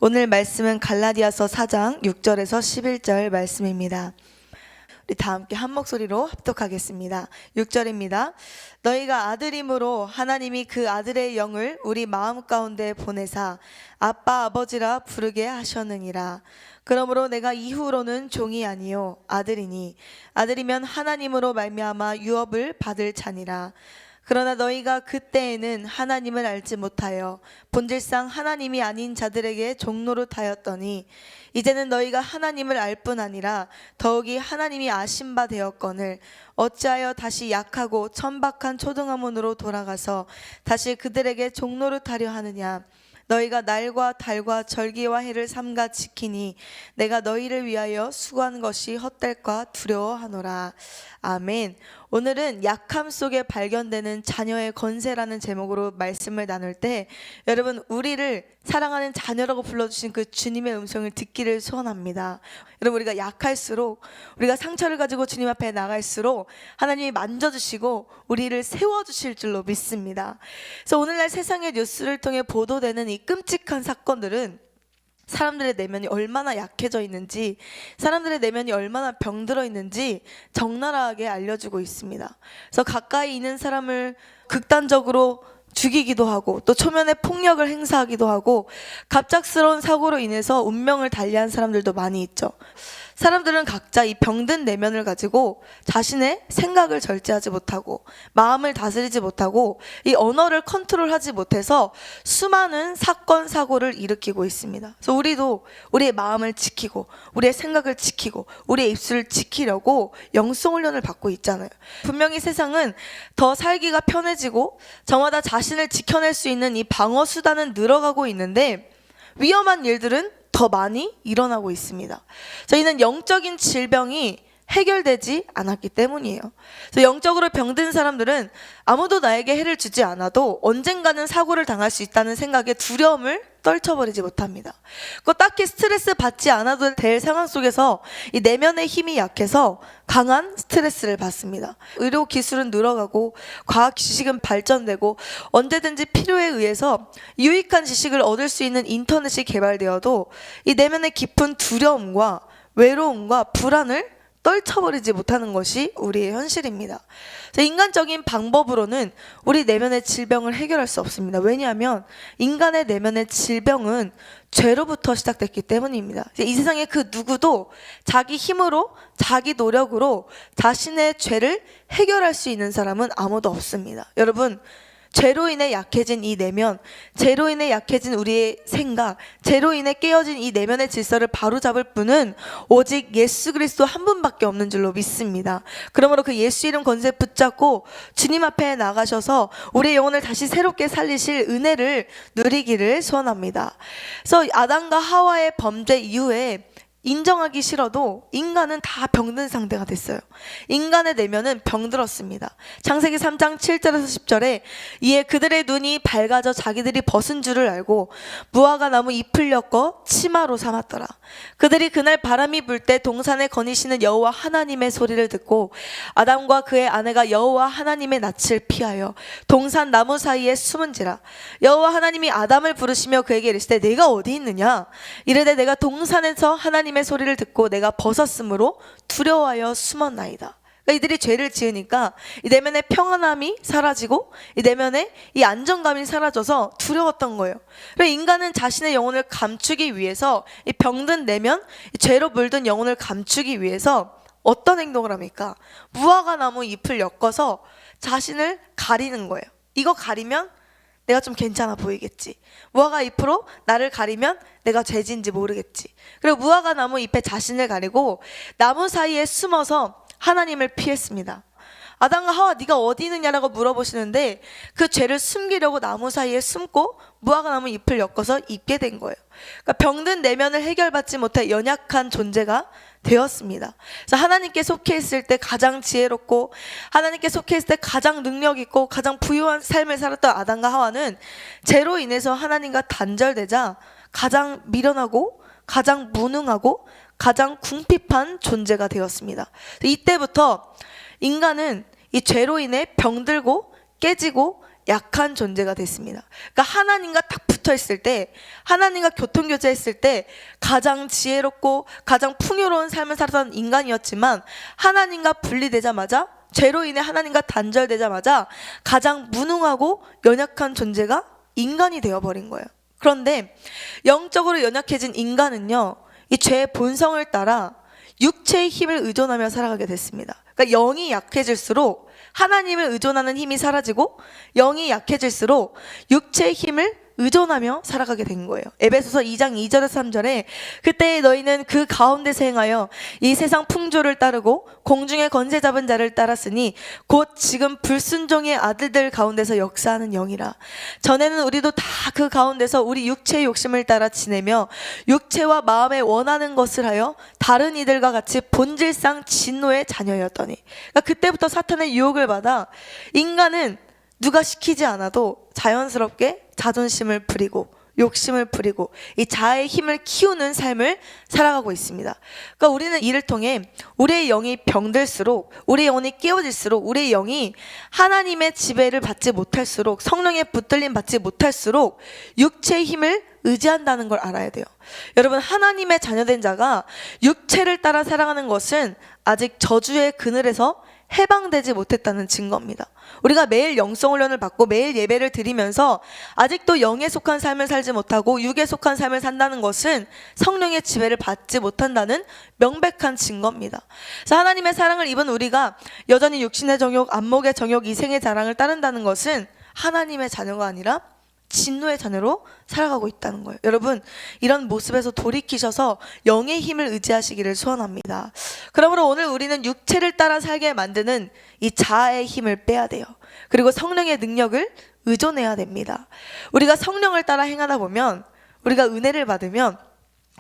오늘 말씀은 갈라디아서 4장 6절에서 11절 말씀입니다. 우리 다 함께 한 목소리로 합독하겠습니다. 6절입니다. 너희가 아들임으로 하나님이 그 아들의 영을 우리 마음 가운데 보내사 아빠 아버지라 부르게 하셨느니라. 그러므로 내가 이후로는 종이 아니요 아들이니 아들이면 하나님으로 말미암아 유업을 받을 자니라. 그러나 너희가 그때에는 하나님을 알지 못하여 본질상 하나님이 아닌 자들에게 종노릇하였더니 이제는 너희가 하나님을 알 뿐 아니라 더욱이 하나님이 아신 바 되었거늘 어찌하여 다시 약하고 천박한 초등학문으로 돌아가서 다시 그들에게 종노릇하려 하느냐. 너희가 날과 달과 절기와 해를 삼가 지키니 내가 너희를 위하여 수고한 것이 헛될까 두려워하노라. 아멘. 오늘은 약함 속에 발견되는 자녀의 건세라는 제목으로 말씀을 나눌 때 여러분, 우리를 사랑하는 자녀라고 불러주신 그 주님의 음성을 듣기를 소원합니다. 여러분, 우리가 약할수록, 우리가 상처를 가지고 주님 앞에 나갈수록 하나님이 만져주시고 우리를 세워주실 줄로 믿습니다. 그래서 오늘날 세상의 뉴스를 통해 보도되는 이 끔찍한 사건들은 사람들의 내면이 얼마나 약해져 있는지, 사람들의 내면이 얼마나 병들어 있는지 적나라하게 알려주고 있습니다. 그래서 가까이 있는 사람을 극단적으로 죽이기도 하고 또 초면에 폭력을 행사하기도 하고 갑작스러운 사고로 인해서 운명을 달리한 사람들도 많이 있죠. 사람들은 각자 이 병든 내면을 가지고 자신의 생각을 절제하지 못하고 마음을 다스리지 못하고 이 언어를 컨트롤하지 못해서 수많은 사건 사고를 일으키고 있습니다. 그래서 우리도 우리의 마음을 지키고 우리의 생각을 지키고 우리의 입술을 지키려고 영성 훈련을 받고 있잖아요. 분명히 세상은 더 살기가 편해지고 저마다 자신을 지켜낼 수 있는 이 방어 수단은 늘어가고 있는데 위험한 일들은 더 많이 일어나고 있습니다. 저희는 영적인 질병이 해결되지 않았기 때문이에요. 그래서 영적으로 병든 사람들은 아무도 나에게 해를 주지 않아도 언젠가는 사고를 당할 수 있다는 생각에 두려움을 떨쳐버리지 못합니다. 딱히 스트레스 받지 않아도 될 상황 속에서 이 내면의 힘이 약해서 강한 스트레스를 받습니다. 의료 기술은 늘어가고 과학 지식은 발전되고 언제든지 필요에 의해서 유익한 지식을 얻을 수 있는 인터넷이 개발되어도 이 내면의 깊은 두려움과 외로움과 불안을 떨쳐버리지 못하는 것이 우리의 현실입니다. 인간적인 방법으로는 우리 내면의 질병을 해결할 수 없습니다. 왜냐하면 인간의 내면의 질병은 죄로부터 시작됐기 때문입니다. 이 세상에 그 누구도 자기 힘으로 자기 노력으로 자신의 죄를 해결할 수 있는 사람은 아무도 없습니다. 여러분, 죄로 인해 약해진 이 내면, 죄로 인해 약해진 우리의 생각, 죄로 인해 깨어진 이 내면의 질서를 바로잡을 분은 오직 예수 그리스도 한 분밖에 없는 줄로 믿습니다. 그러므로 그 예수 이름 권세 붙잡고 주님 앞에 나가셔서 우리의 영혼을 다시 새롭게 살리실 은혜를 누리기를 소원합니다. 그래서 아담과 하와의 범죄 이후에 인정하기 싫어도 인간은 다 병든 상태가 됐어요. 인간의 내면은 병들었습니다. 창세기 3장 7절에서 10절에 이에 그들의 눈이 밝아져 자기들이 벗은 줄을 알고 무화과 나무 잎을 엮어 치마로 삼았더라. 그들이 그날 바람이 불 때 동산에 거니시는 여호와 하나님의 소리를 듣고 아담과 그의 아내가 여호와 하나님의 낯을 피하여 동산 나무 사이에 숨은지라. 여호와 하나님이 아담을 부르시며 그에게 이르시되 내가 어디 있느냐. 이르되 내가 동산에서 하나님의 소리를 듣고 내가 벗었으므로 두려워하여 숨었나이다. 그러니까 이들이 죄를 지으니까 이 내면의 평안함이 사라지고 이 내면의 이 안정감이 사라져서 두려웠던 거예요. 그래서 인간은 자신의 영혼을 감추기 위해서 이 병든 내면, 이 죄로 물든 영혼을 감추기 위해서 어떤 행동을 합니까? 무화과 나무 잎을 엮어서 자신을 가리는 거예요. 이거 가리면 내가 좀 괜찮아 보이겠지. 무화과 잎으로 나를 가리면 내가 죄진지 모르겠지. 그리고 무화과 나무 잎에 자신을 가리고 나무 사이에 숨어서 하나님을 피했습니다. 아담과 하와 네가 어디 있느냐라고 물어보시는데 그 죄를 숨기려고 나무 사이에 숨고 무화과 나무 잎을 엮어서 입게 된 거예요. 그러니까 병든 내면을 해결받지 못해 연약한 존재가 되었습니다. 그래서 하나님께 속해 있을 때 가장 지혜롭고 하나님께 속해 있을 때 가장 능력 있고 가장 부유한 삶을 살았던 아담과 하와는 죄로 인해서 하나님과 단절되자 가장 미련하고 가장 무능하고 가장 궁핍한 존재가 되었습니다. 이때부터 인간은 이 죄로 인해 병들고 깨지고 약한 존재가 됐습니다. 그러니까 하나님과 딱 붙어 있을 때, 하나님과 교통교제했을 때 가장 지혜롭고 가장 풍요로운 삶을 살았던 인간이었지만, 하나님과 분리되자마자, 죄로 인해 하나님과 단절되자마자 가장 무능하고 연약한 존재가 인간이 되어버린 거예요. 그런데 영적으로 연약해진 인간은요, 이 죄의 본성을 따라 육체의 힘을 의존하며 살아가게 됐습니다. 그러니까 영이 약해질수록 하나님을 의존하는 힘이 사라지고, 영이 약해질수록 육체의 힘을 의존하며 살아가게 된 거예요. 에베소서 2장 2절에서 3절에 그때 너희는 그 가운데서 행하여 이 세상 풍조를 따르고 공중의 권세 잡은 자를 따랐으니 곧 지금 불순종의 아들들 가운데서 역사하는 영이라. 전에는 우리도 다 그 가운데서 우리 육체의 욕심을 따라 지내며 육체와 마음에 원하는 것을 하여 다른 이들과 같이 본질상 진노의 자녀였더니. 그러니까 그때부터 사탄의 유혹을 받아 인간은 누가 시키지 않아도 자연스럽게 자존심을 부리고 욕심을 부리고 이 자아의 힘을 키우는 삶을 살아가고 있습니다. 그러니까 우리는 이를 통해 우리의 영이 병들수록, 우리의 영이 깨어질수록, 우리의 영이 하나님의 지배를 받지 못할수록, 성령의 붙들림 받지 못할수록 육체의 힘을 의지한다는 걸 알아야 돼요. 여러분, 하나님의 자녀된 자가 육체를 따라 살아가는 것은 아직 저주의 그늘에서 해방되지 못했다는 증거입니다. 우리가 매일 영성 훈련을 받고 매일 예배를 드리면서 아직도 영에 속한 삶을 살지 못하고 육에 속한 삶을 산다는 것은 성령의 지배를 받지 못한다는 명백한 증거입니다. 그래서 하나님의 사랑을 입은 우리가 여전히 육신의 정욕, 안목의 정욕, 이생의 자랑을 따른다는 것은 하나님의 자녀가 아니라 진노의 자녀로 살아가고 있다는 거예요. 여러분, 이런 모습에서 돌이키셔서 영의 힘을 의지하시기를 소원합니다. 그러므로 오늘 우리는 육체를 따라 살게 만드는 이 자아의 힘을 빼야 돼요. 그리고 성령의 능력을 의존해야 됩니다. 우리가 성령을 따라 행하다 보면, 우리가 은혜를 받으면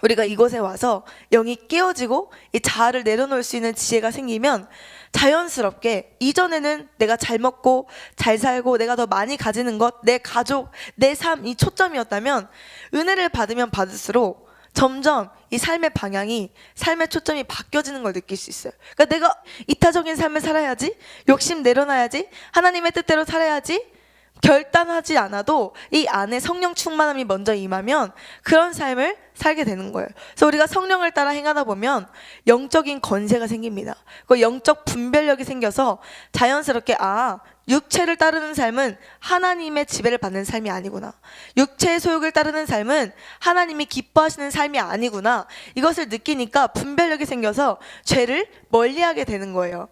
우리가 이곳에 와서 영이 깨어지고 이 자아를 내려놓을 수 있는 지혜가 생기면 자연스럽게 이전에는 내가 잘 먹고 잘 살고 내가 더 많이 가지는 것, 내 가족, 내 삶, 이 초점이었다면 은혜를 받으면 받을수록 점점 이 삶의 방향이, 삶의 초점이 바뀌어지는 걸 느낄 수 있어요. 그러니까 내가 이타적인 삶을 살아야지, 욕심 내려놔야지, 하나님의 뜻대로 살아야지 결단하지 않아도 이 안에 성령 충만함이 먼저 임하면 그런 삶을 살게 되는 거예요. 그래서 우리가 성령을 따라 행하다 보면 영적인 권세가 생깁니다. 그 영적 분별력이 생겨서 자연스럽게 육체를 따르는 삶은 하나님의 지배를 받는 삶이 아니구나, 육체의 소욕을 따르는 삶은 하나님이 기뻐하시는 삶이 아니구나, 이것을 느끼니까 분별력이 생겨서 죄를 멀리하게 되는 거예요.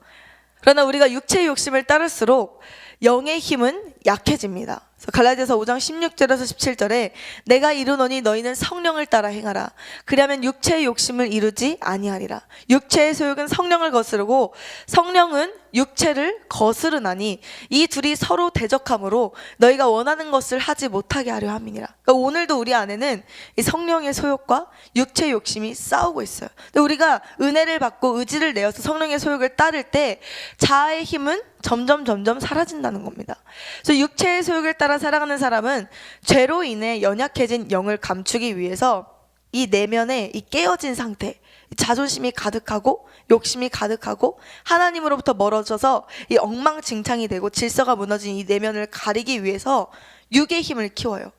그러나 우리가 육체의 욕심을 따를수록 영의 힘은 약해집니다. 그래서 갈라디아서 5장 16절에서 17절에 내가 이르노니 너희는 성령을 따라 행하라. 그리하면 육체의 욕심을 이루지 아니하리라. 육체의 소욕은 성령을 거스르고 성령은 육체를 거스르나니 이 둘이 서로 대적함으로 너희가 원하는 것을 하지 못하게 하려 함이니라. 그러니까 오늘도 우리 안에는 이 성령의 소욕과 육체의 욕심이 싸우고 있어요. 근데 우리가 은혜를 받고 의지를 내어서 성령의 소욕을 따를 때 자아의 힘은 점점 사라진다는 겁니다. 그래서 육체의 소욕을 따라 살아가는 사람은 죄로 인해 연약해진 영을 감추기 위해서 이 내면에 이 깨어진 상태, 자존심이 가득하고 욕심이 가득하고 하나님으로부터 멀어져서 이 엉망진창이 되고 질서가 무너진 이 내면을 가리기 위해서 육의 힘을 키워요.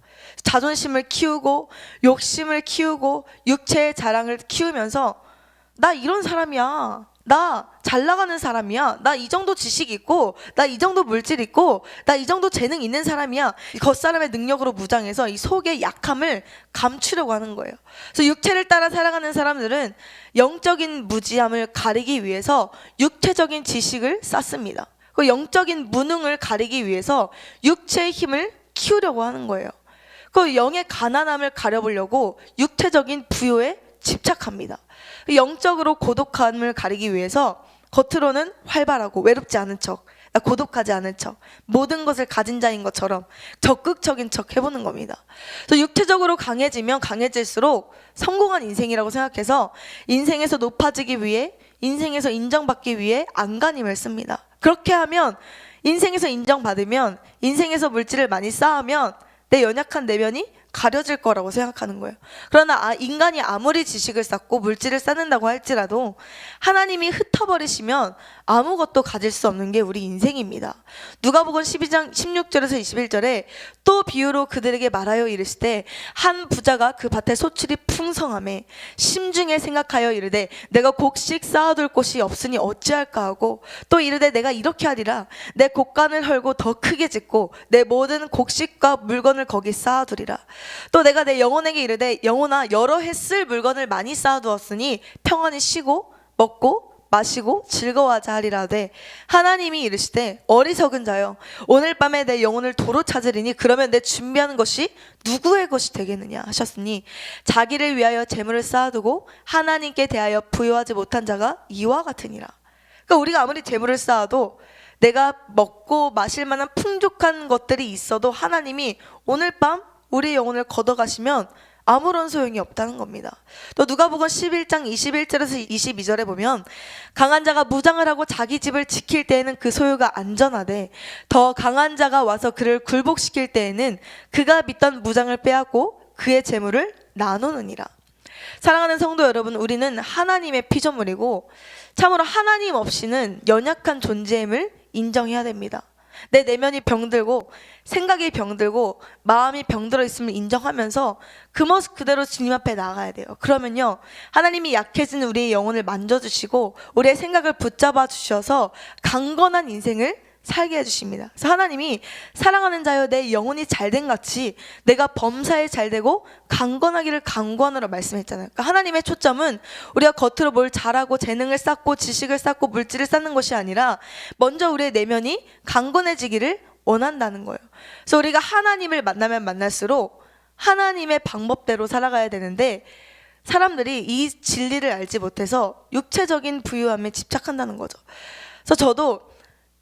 자존심을 키우고 욕심을 키우고 육체의 자랑을 키우면서 나 이런 사람이야, 나 잘 나가는 사람이야, 나 이 정도 지식 있고, 나 이 정도 물질 있고, 나 이 정도 재능 있는 사람이야, 겉사람의 능력으로 무장해서 이 속의 약함을 감추려고 하는 거예요. 그래서 육체를 따라 살아가는 사람들은 영적인 무지함을 가리기 위해서 육체적인 지식을 쌓습니다. 그 영적인 무능을 가리기 위해서 육체의 힘을 키우려고 하는 거예요. 그 영의 가난함을 가려보려고 육체적인 부요에 집착합니다. 영적으로 고독함을 가리기 위해서 겉으로는 활발하고 외롭지 않은 척, 고독하지 않은 척, 모든 것을 가진 자인 것처럼 적극적인 척 해보는 겁니다. 그래서 육체적으로 강해지면 강해질수록 성공한 인생이라고 생각해서 인생에서 높아지기 위해, 인생에서 인정받기 위해 안간힘을 씁니다. 그렇게 하면, 인생에서 인정받으면, 인생에서 물질을 많이 쌓으면 내 연약한 내면이 가려질 거라고 생각하는 거예요. 그러나 인간이 아무리 지식을 쌓고 물질을 쌓는다고 할지라도 하나님이 흩어버리시면 아무것도 가질 수 없는 게 우리 인생입니다. 누가복음 12장 16절에서 21절에 또 비유로 그들에게 말하여 이르시되 한 부자가 그 밭에 소출이 풍성하매 심중에 생각하여 이르되 내가 곡식 쌓아둘 곳이 없으니 어찌할까 하고 또 이르되 내가 이렇게 하리라 내 곡간을 헐고 더 크게 짓고 내 모든 곡식과 물건을 거기 쌓아두리라. 또 내가 내 영혼에게 이르되 영혼아 여러 해 쓸 물건을 많이 쌓아두었으니 평안히 쉬고 먹고 마시고 즐거워하자 하리라되 하나님이 이르시되 어리석은 자여 오늘 밤에 내 영혼을 도로 찾으리니 그러면 내 준비하는 것이 누구의 것이 되겠느냐 하셨으니 자기를 위하여 재물을 쌓아두고 하나님께 대하여 부여하지 못한 자가 이와 같으니라. 그러니까 우리가 아무리 재물을 쌓아도 내가 먹고 마실 만한 풍족한 것들이 있어도 하나님이 오늘 밤 우리의 영혼을 걷어가시면 아무런 소용이 없다는 겁니다. 또 누가복음 11장 21절에서 22절에 보면 강한 자가 무장을 하고 자기 집을 지킬 때에는 그 소유가 안전하되 더 강한 자가 와서 그를 굴복시킬 때에는 그가 믿던 무장을 빼앗고 그의 재물을 나누느니라. 사랑하는 성도 여러분, 우리는 하나님의 피조물이고 참으로 하나님 없이는 연약한 존재임을 인정해야 됩니다. 내 내면이 병들고 생각이 병들고 마음이 병들어 있음을 인정하면서 그 모습 그대로 주님 앞에 나가야 돼요. 그러면요 하나님이 약해진 우리의 영혼을 만져주시고 우리의 생각을 붙잡아 주셔서 강건한 인생을 살게 해주십니다. 그래서 하나님이 사랑하는 자여 내 영혼이 잘된 같이 내가 범사에 잘되고 강건하기를 강구하노라 말씀했잖아요. 그러니까 하나님의 초점은 우리가 겉으로 뭘 잘하고 재능을 쌓고 지식을 쌓고 물질을 쌓는 것이 아니라 먼저 우리의 내면이 강건해지기를 원한다는 거예요. 그래서 우리가 하나님을 만나면 만날수록 하나님의 방법대로 살아가야 되는데 사람들이 이 진리를 알지 못해서 육체적인 부유함에 집착한다는 거죠. 그래서 저도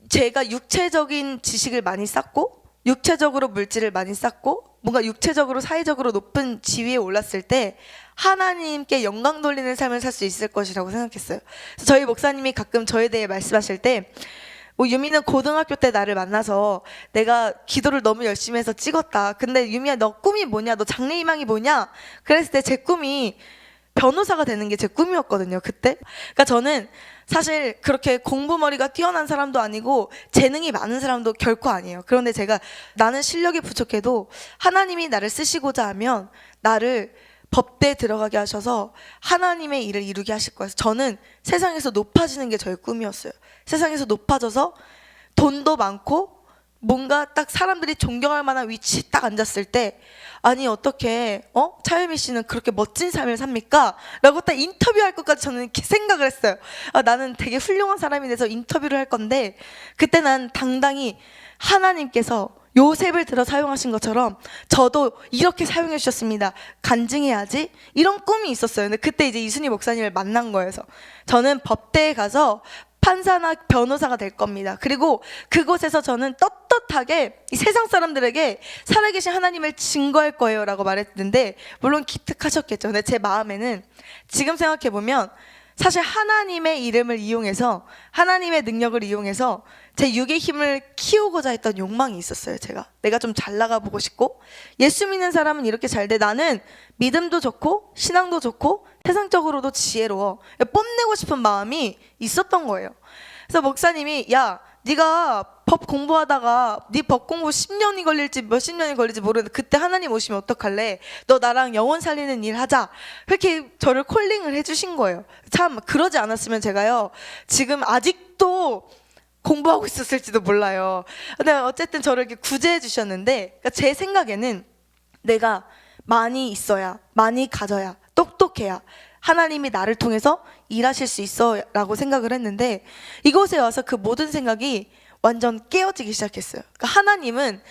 제가 육체적인 지식을 많이 쌓고 육체적으로 물질을 많이 쌓고 뭔가 육체적으로 사회적으로 높은 지위에 올랐을 때 하나님께 영광 돌리는 삶을 살 수 있을 것이라고 생각했어요. 그래서 저희 목사님이 가끔 저에 대해 말씀하실 때 유미는 고등학교 때 나를 만나서 내가 기도를 너무 열심히 해서 찍었다. 근데 유미야 너 꿈이 뭐냐? 너 장래희망이 뭐냐? 그랬을 때 제 꿈이 변호사가 되는 게 제 꿈이었거든요, 그때. 그러니까 저는 사실 그렇게 공부머리가 뛰어난 사람도 아니고 재능이 많은 사람도 결코 아니에요. 그런데 제가 나는 실력이 부족해도 하나님이 나를 쓰시고자 하면 나를 법대에 들어가게 하셔서 하나님의 일을 이루게 하실 거예요. 저는 세상에서 높아지는 게 저의 꿈이었어요. 세상에서 높아져서 돈도 많고 뭔가 딱 사람들이 존경할 만한 위치에 딱 앉았을 때 아니 어떻게 차유미 씨는 그렇게 멋진 삶을 삽니까? 라고 딱 인터뷰할 것까지 저는 이렇게 생각을 했어요. 나는 되게 훌륭한 사람이 돼서 인터뷰를 할 건데 그때 난 당당히 하나님께서 요셉을 들어 사용하신 것처럼 저도 이렇게 사용해 주셨습니다. 간증해야지. 이런 꿈이 있었어요. 근데 그때 이제 이순희 목사님을 만난 거예요. 그래서 저는 법대에 가서 판사나 변호사가 될 겁니다. 그리고 그곳에서 저는 떳떳하게 이 세상 사람들에게 살아계신 하나님을 증거할 거예요 라고 말했는데 물론 기특하셨겠죠. 근데 제 마음에는 지금 생각해보면 사실 하나님의 이름을 이용해서 하나님의 능력을 이용해서 제 육의 힘을 키우고자 했던 욕망이 있었어요. 내가 좀 잘 나가보고 싶고 예수 믿는 사람은 이렇게 잘 돼. 나는 믿음도 좋고 신앙도 좋고 세상적으로도 지혜로워. 뽐내고 싶은 마음이 있었던 거예요. 그래서 목사님이 야 네가 법 공부하다가 네 법 공부 10년이 걸릴지 몇십 년이 걸릴지 모르는데 그때 하나님 오시면 어떡할래? 너 나랑 영혼 살리는 일 하자. 그렇게 저를 콜링을 해주신 거예요. 참 그러지 않았으면 제가요 지금 아직도 공부하고 있었을지도 몰라요. 근데 어쨌든 저를 이렇게 구제해 주셨는데 그러니까 제 생각에는 내가 많이 있어야 많이 가져야 똑똑해야 하나님이 나를 통해서 일하실 수 있어 라고 생각을 했는데 이곳에 와서 그 모든 생각이 완전 깨어지기 시작했어요. 그러니까 하나님은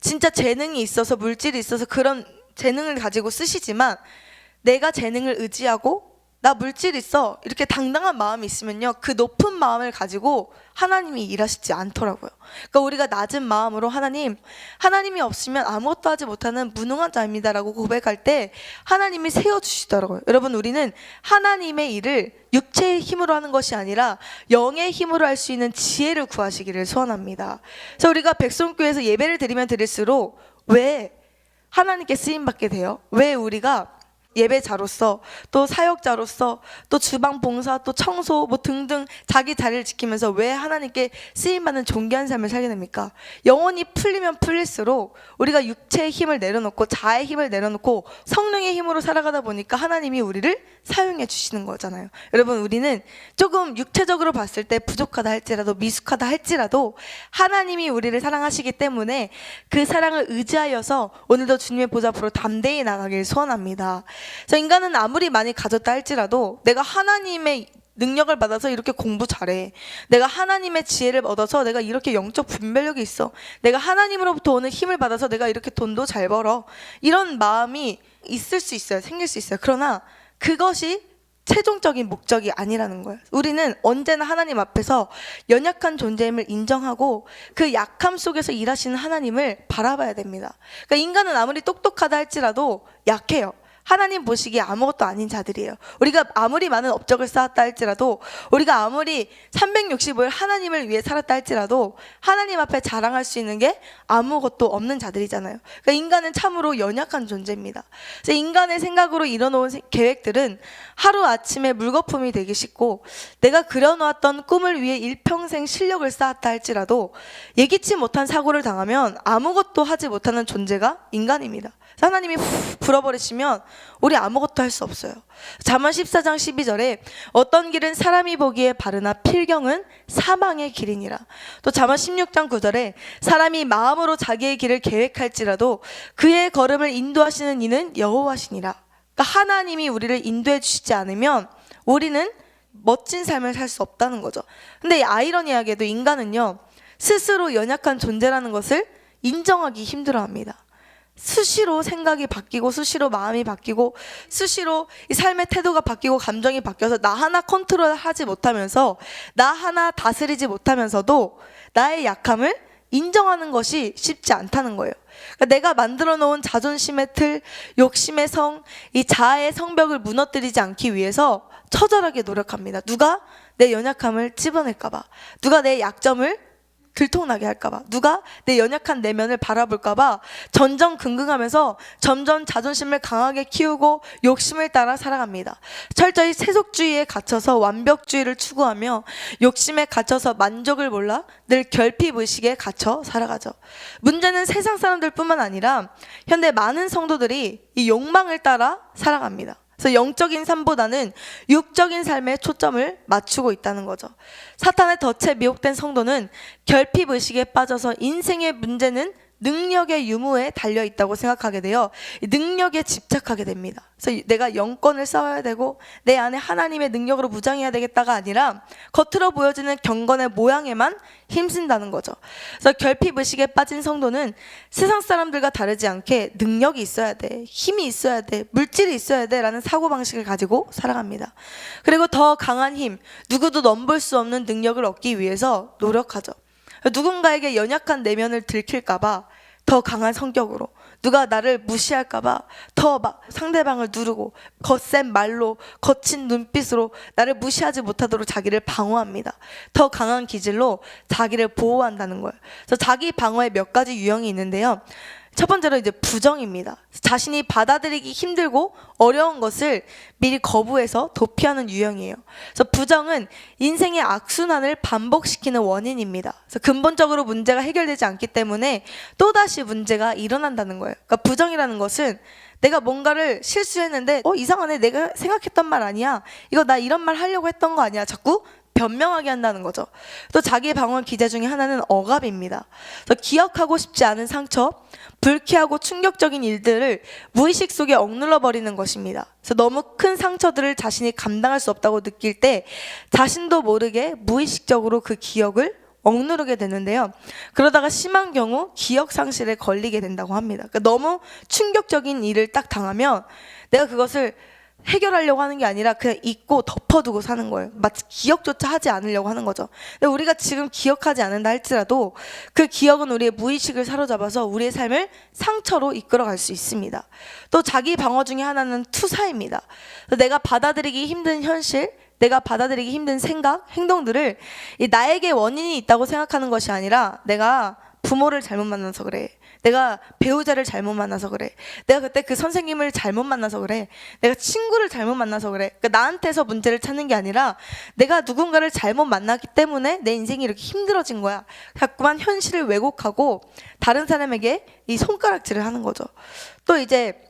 진짜 재능이 있어서 물질이 있어서 그런 재능을 가지고 쓰시지만 내가 재능을 의지하고 나 물질 있어 이렇게 당당한 마음이 있으면요 그 높은 마음을 가지고 하나님이 일하시지 않더라고요. 그러니까 우리가 낮은 마음으로 하나님이 없으면 아무것도 하지 못하는 무능한 자입니다 라고 고백할 때 하나님이 세워주시더라고요. 여러분 우리는 하나님의 일을 육체의 힘으로 하는 것이 아니라 영의 힘으로 할 수 있는 지혜를 구하시기를 소원합니다. 그래서 우리가 백성교회에서 예배를 드리면 드릴수록 왜 하나님께 쓰임받게 돼요? 왜 우리가 예배자로서 또 사역자로서 또 주방 봉사 또 청소 뭐 등등 자기 자리를 지키면서 왜 하나님께 쓰임받는 존귀한 삶을 살게 됩니까? 영혼이 풀리면 풀릴수록 우리가 육체의 힘을 내려놓고 자아의 힘을 내려놓고 성령의 힘으로 살아가다 보니까 하나님이 우리를 사용해 주시는 거잖아요. 여러분, 우리는 조금 육체적으로 봤을 때 부족하다 할지라도 미숙하다 할지라도 하나님이 우리를 사랑하시기 때문에 그 사랑을 의지하여서 오늘도 주님의 보좌 앞으로 담대히 나가길 소원합니다. 그래서 인간은 아무리 많이 가졌다 할지라도 내가 하나님의 능력을 받아서 이렇게 공부 잘해, 내가 하나님의 지혜를 얻어서 내가 이렇게 영적 분별력이 있어, 내가 하나님으로부터 오는 힘을 받아서 내가 이렇게 돈도 잘 벌어, 이런 마음이 있을 수 있어요. 생길 수 있어요. 그러나 그것이 최종적인 목적이 아니라는 거예요. 우리는 언제나 하나님 앞에서 연약한 존재임을 인정하고 그 약함 속에서 일하시는 하나님을 바라봐야 됩니다. 그러니까 인간은 아무리 똑똑하다 할지라도 약해요. 하나님 보시기에 아무것도 아닌 자들이에요. 우리가 아무리 많은 업적을 쌓았다 할지라도, 우리가 아무리 365일 하나님을 위해 살았다 할지라도 하나님 앞에 자랑할 수 있는 게 아무것도 없는 자들이잖아요. 그러니까 인간은 참으로 연약한 존재입니다. 그래서 인간의 생각으로 이뤄놓은 계획들은 하루아침에 물거품이 되기 쉽고, 내가 그려놓았던 꿈을 위해 일평생 실력을 쌓았다 할지라도 예기치 못한 사고를 당하면 아무것도 하지 못하는 존재가 인간입니다. 하나님이 훅 불어버리시면 우리 아무것도 할 수 없어요. 잠언 14장 12절에 어떤 길은 사람이 보기에 바르나 필경은 사망의 길이니라. 또 잠언 16장 9절에 사람이 마음으로 자기의 길을 계획할지라도 그의 걸음을 인도하시는 이는 여호와시니라. 그러니까 하나님이 우리를 인도해 주시지 않으면 우리는 멋진 삶을 살 수 없다는 거죠. 근데 아이러니하게도 인간은요, 스스로 연약한 존재라는 것을 인정하기 힘들어합니다. 수시로 생각이 바뀌고 수시로 마음이 바뀌고 수시로 이 삶의 태도가 바뀌고 감정이 바뀌어서 나 하나 컨트롤하지 못하면서 나 하나 다스리지 못하면서도 나의 약함을 인정하는 것이 쉽지 않다는 거예요. 그러니까 내가 만들어 놓은 자존심의 틀, 욕심의 성, 이 자아의 성벽을 무너뜨리지 않기 위해서 처절하게 노력합니다. 누가 내 연약함을 찝어낼까 봐, 누가 내 약점을 들통나게 할까봐, 누가 내 연약한 내면을 바라볼까봐 전전긍긍하면서 점점 자존심을 강하게 키우고 욕심을 따라 살아갑니다. 철저히 세속주의에 갇혀서 완벽주의를 추구하며 욕심에 갇혀서 만족을 몰라 늘 결핍의식에 갇혀 살아가죠. 문제는 세상 사람들뿐만 아니라 현대 많은 성도들이 이 욕망을 따라 살아갑니다. 그래서 영적인 삶보다는 육적인 삶에 초점을 맞추고 있다는 거죠. 사탄의 덫에 미혹된 성도는 결핍의식에 빠져서 인생의 문제는 능력의 유무에 달려있다고 생각하게 되어 능력에 집착하게 됩니다. 그래서 내가 영권을 쌓아야 되고 내 안에 하나님의 능력으로 무장해야 되겠다가 아니라 겉으로 보여지는 경건의 모양에만 힘쓴다는 거죠. 그래서 결핍의식에 빠진 성도는 세상 사람들과 다르지 않게 능력이 있어야 돼, 힘이 있어야 돼, 물질이 있어야 돼 라는 사고방식을 가지고 살아갑니다. 그리고 더 강한 힘, 누구도 넘볼 수 없는 능력을 얻기 위해서 노력하죠. 누군가에게 연약한 내면을 들킬까봐 더 강한 성격으로, 누가 나를 무시할까봐 더 막 상대방을 누르고 거센 말로 거친 눈빛으로 나를 무시하지 못하도록 자기를 방어합니다. 더 강한 기질로 자기를 보호한다는 거예요. 그래서 자기 방어에 몇 가지 유형이 있는데요. 첫 번째로 이제 부정입니다. 자신이 받아들이기 힘들고 어려운 것을 미리 거부해서 도피하는 유형이에요. 그래서 부정은 인생의 악순환을 반복시키는 원인입니다. 그래서 근본적으로 문제가 해결되지 않기 때문에 또다시 문제가 일어난다는 거예요. 그러니까 부정이라는 것은 내가 뭔가를 실수했는데 이상하네, 내가 생각했던 말 아니야, 이거 나 이런 말 하려고 했던 거 아니야, 자꾸 변명하게 한다는 거죠. 또 자기 방어 기제 중에 하나는 억압입니다. 그래서 기억하고 싶지 않은 상처, 불쾌하고 충격적인 일들을 무의식 속에 억눌러 버리는 것입니다. 그래서 너무 큰 상처들을 자신이 감당할 수 없다고 느낄 때 자신도 모르게 무의식적으로 그 기억을 억누르게 되는데요. 그러다가 심한 경우 기억 상실에 걸리게 된다고 합니다. 그러니까 너무 충격적인 일을 딱 당하면 내가 그것을 해결하려고 하는 게 아니라 그냥 잊고 덮어두고 사는 거예요. 마치 기억조차 하지 않으려고 하는 거죠. 근데 우리가 지금 기억하지 않는다 할지라도 그 기억은 우리의 무의식을 사로잡아서 우리의 삶을 상처로 이끌어갈 수 있습니다. 또 자기 방어 중에 하나는 투사입니다. 내가 받아들이기 힘든 현실, 내가 받아들이기 힘든 생각, 행동들을 나에게 원인이 있다고 생각하는 것이 아니라 내가 부모를 잘못 만나서 그래, 내가 배우자를 잘못 만나서 그래. 내가 그때 그 선생님을 잘못 만나서 그래. 내가 친구를 잘못 만나서 그래. 그러니까 나한테서 문제를 찾는 게 아니라 내가 누군가를 잘못 만났기 때문에 내 인생이 이렇게 힘들어진 거야. 자꾸만 현실을 왜곡하고 다른 사람에게 이 손가락질을 하는 거죠. 또 이제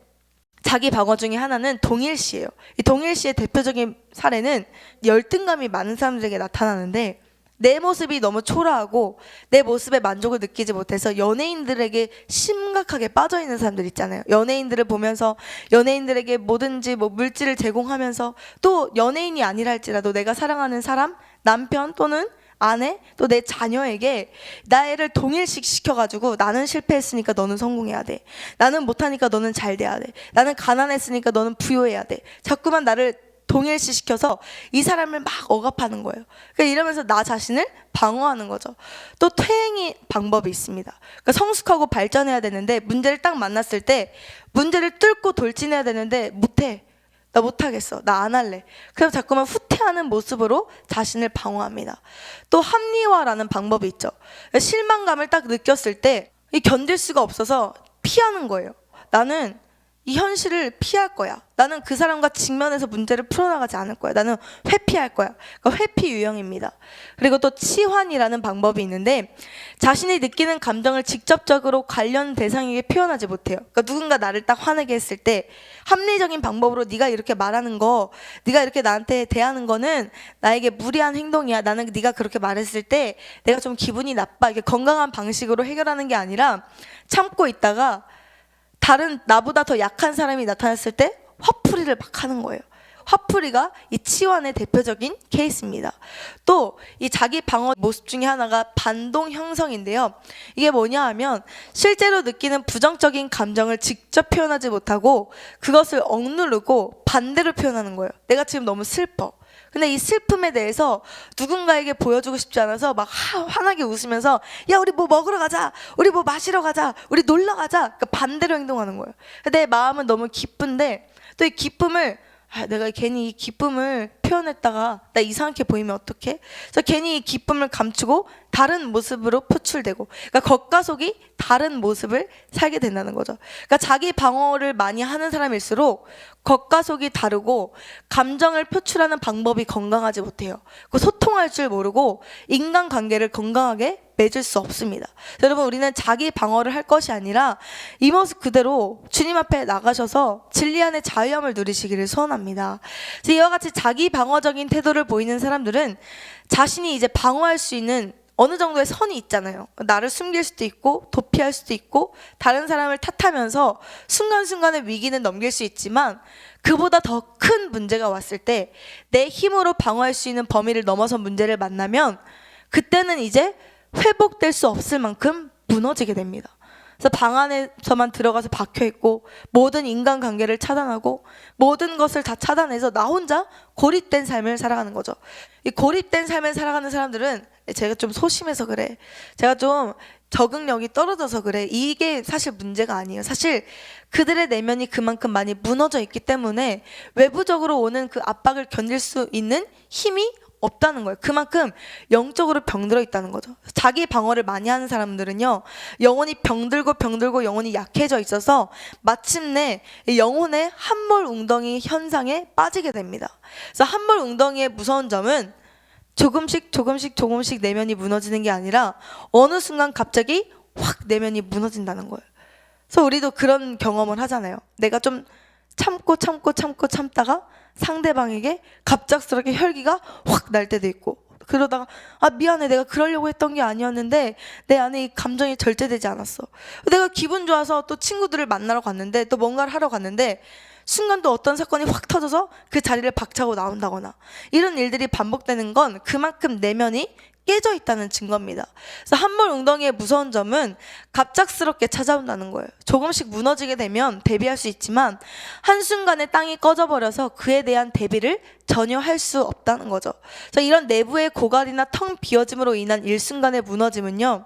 자기 방어 중에 하나는 동일시예요. 이 동일시의 대표적인 사례는 열등감이 많은 사람들에게 나타나는데, 내 모습이 너무 초라하고 내 모습에 만족을 느끼지 못해서 연예인들에게 심각하게 빠져있는 사람들 있잖아요. 연예인들을 보면서 연예인들에게 뭐든지 뭐 물질을 제공하면서, 또 연예인이 아니라 할지라도 내가 사랑하는 사람, 남편 또는 아내, 또 내 자녀에게 나를 동일시 시켜가지고 나는 실패했으니까 너는 성공해야 돼. 나는 못하니까 너는 잘 돼야 돼. 나는 가난했으니까 너는 부유해야 돼. 자꾸만 나를 동일시 시켜서 이 사람을 막 억압하는 거예요. 그러니까 이러면서 나 자신을 방어하는 거죠. 또 퇴행의 방법이 있습니다. 그러니까 성숙하고 발전해야 되는데 문제를 딱 만났을 때 문제를 뚫고 돌진해야 되는데 못해. 나 못하겠어. 나 안 할래. 그래서 자꾸만 후퇴하는 모습으로 자신을 방어합니다. 또 합리화라는 방법이 있죠. 실망감을 딱 느꼈을 때 견딜 수가 없어서 피하는 거예요. 나는 이 현실을 피할 거야. 나는 그 사람과 직면해서 문제를 풀어나가지 않을 거야. 나는 회피할 거야. 그러니까 회피 유형입니다. 그리고 또 치환이라는 방법이 있는데, 자신이 느끼는 감정을 직접적으로 관련 대상에게 표현하지 못해요. 그러니까 누군가 나를 딱 화내게 했을 때 합리적인 방법으로 네가 이렇게 말하는 거, 네가 이렇게 나한테 대하는 거는 나에게 무리한 행동이야. 나는 네가 그렇게 말했을 때 내가 좀 기분이 나빠. 이게 건강한 방식으로 해결하는 게 아니라 참고 있다가 다른 나보다 더 약한 사람이 나타났을 때 화풀이를 막 하는 거예요. 화풀이가 이 치환의 대표적인 케이스입니다. 또 이 자기 방어 모습 중에 하나가 반동 형성인데요. 이게 뭐냐 하면 실제로 느끼는 부정적인 감정을 직접 표현하지 못하고 그것을 억누르고 반대로 표현하는 거예요. 내가 지금 너무 슬퍼. 근데 이 슬픔에 대해서 누군가에게 보여주고 싶지 않아서 막 환하게 웃으면서 야 우리 뭐 먹으러 가자, 우리 뭐 마시러 가자, 우리 놀러 가자. 그러니까 반대로 행동하는 거예요. 내 마음은 너무 기쁜데 또 이 기쁨을 내가 괜히 이 기쁨을 표현했다가 나 이상하게 보이면 어떡해? 그래서 괜히 이 기쁨을 감추고 다른 모습으로 표출되고, 그러니까 겉과 속이 다른 모습을 살게 된다는 거죠. 그러니까 자기 방어를 많이 하는 사람일수록 겉과 속이 다르고 감정을 표출하는 방법이 건강하지 못해요. 그 소통할 줄 모르고 인간관계를 건강하게 맺을 수 없습니다. 여러분, 우리는 자기 방어를 할 것이 아니라 이 모습 그대로 주님 앞에 나가셔서 진리 안에 자유함을 누리시기를 소원합니다. 그래서 이와 같이 자기 방어적인 태도를 보이는 사람들은 자신이 이제 방어할 수 있는 어느 정도의 선이 있잖아요. 나를 숨길 수도 있고 도피할 수도 있고 다른 사람을 탓하면서 순간순간의 위기는 넘길 수 있지만, 그보다 더 큰 문제가 왔을 때 내 힘으로 방어할 수 있는 범위를 넘어선 문제를 만나면 그때는 이제 회복될 수 없을 만큼 무너지게 됩니다. 그래서 방 안에서만 들어가서 박혀있고 모든 인간관계를 차단하고 모든 것을 다 차단해서 나 혼자 고립된 삶을 살아가는 거죠. 이 고립된 삶을 살아가는 사람들은 제가 좀 소심해서 그래, 제가 좀 적응력이 떨어져서 그래, 이게 사실 문제가 아니에요. 사실 그들의 내면이 그만큼 많이 무너져 있기 때문에 외부적으로 오는 그 압박을 견딜 수 있는 힘이 없다는 거예요. 그만큼 영적으로 병들어 있다는 거죠. 자기 방어를 많이 하는 사람들은요, 영혼이 병들고 영혼이 약해져 있어서 마침내 영혼의 함몰 웅덩이 현상에 빠지게 됩니다. 그래서 함몰 웅덩이의 무서운 점은 조금씩 내면이 무너지는 게 아니라 어느 순간 갑자기 확 내면이 무너진다는 거예요. 그래서 우리도 그런 경험을 하잖아요. 내가 좀 참다가 상대방에게 갑작스럽게 혈기가 확 날 때도 있고, 그러다가 미안해, 내가 그러려고 했던 게 아니었는데 내 안에 이 감정이 절제되지 않았어. 내가 기분 좋아서 또 친구들을 만나러 갔는데 또 뭔가를 하러 갔는데 순간 또 어떤 사건이 확 터져서 그 자리를 박차고 나온다거나, 이런 일들이 반복되는 건 그만큼 내면이 깨져 있다는 증거입니다. 그래서 함몰 웅덩이의 무서운 점은 갑작스럽게 찾아온다는 거예요. 조금씩 무너지게 되면 대비할 수 있지만 한순간에 땅이 꺼져버려서 그에 대한 대비를 전혀 할 수 없다는 거죠. 그래서 이런 내부의 고갈이나 텅 비어짐으로 인한 일순간의 무너짐은요,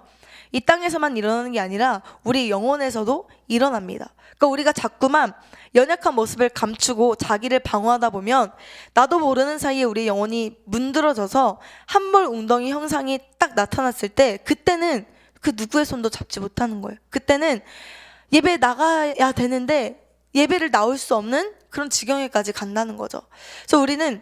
이 땅에서만 일어나는 게 아니라 우리 영혼에서도 일어납니다. 그러니까 우리가 자꾸만 연약한 모습을 감추고 자기를 방어하다 보면 나도 모르는 사이에 우리 영혼이 문드러져서 함몰 웅덩이 형상이 딱 나타났을 때 그때는 그 누구의 손도 잡지 못하는 거예요. 그때는 예배 나가야 되는데 예배를 나올 수 없는 그런 지경에까지 간다는 거죠. 그래서 우리는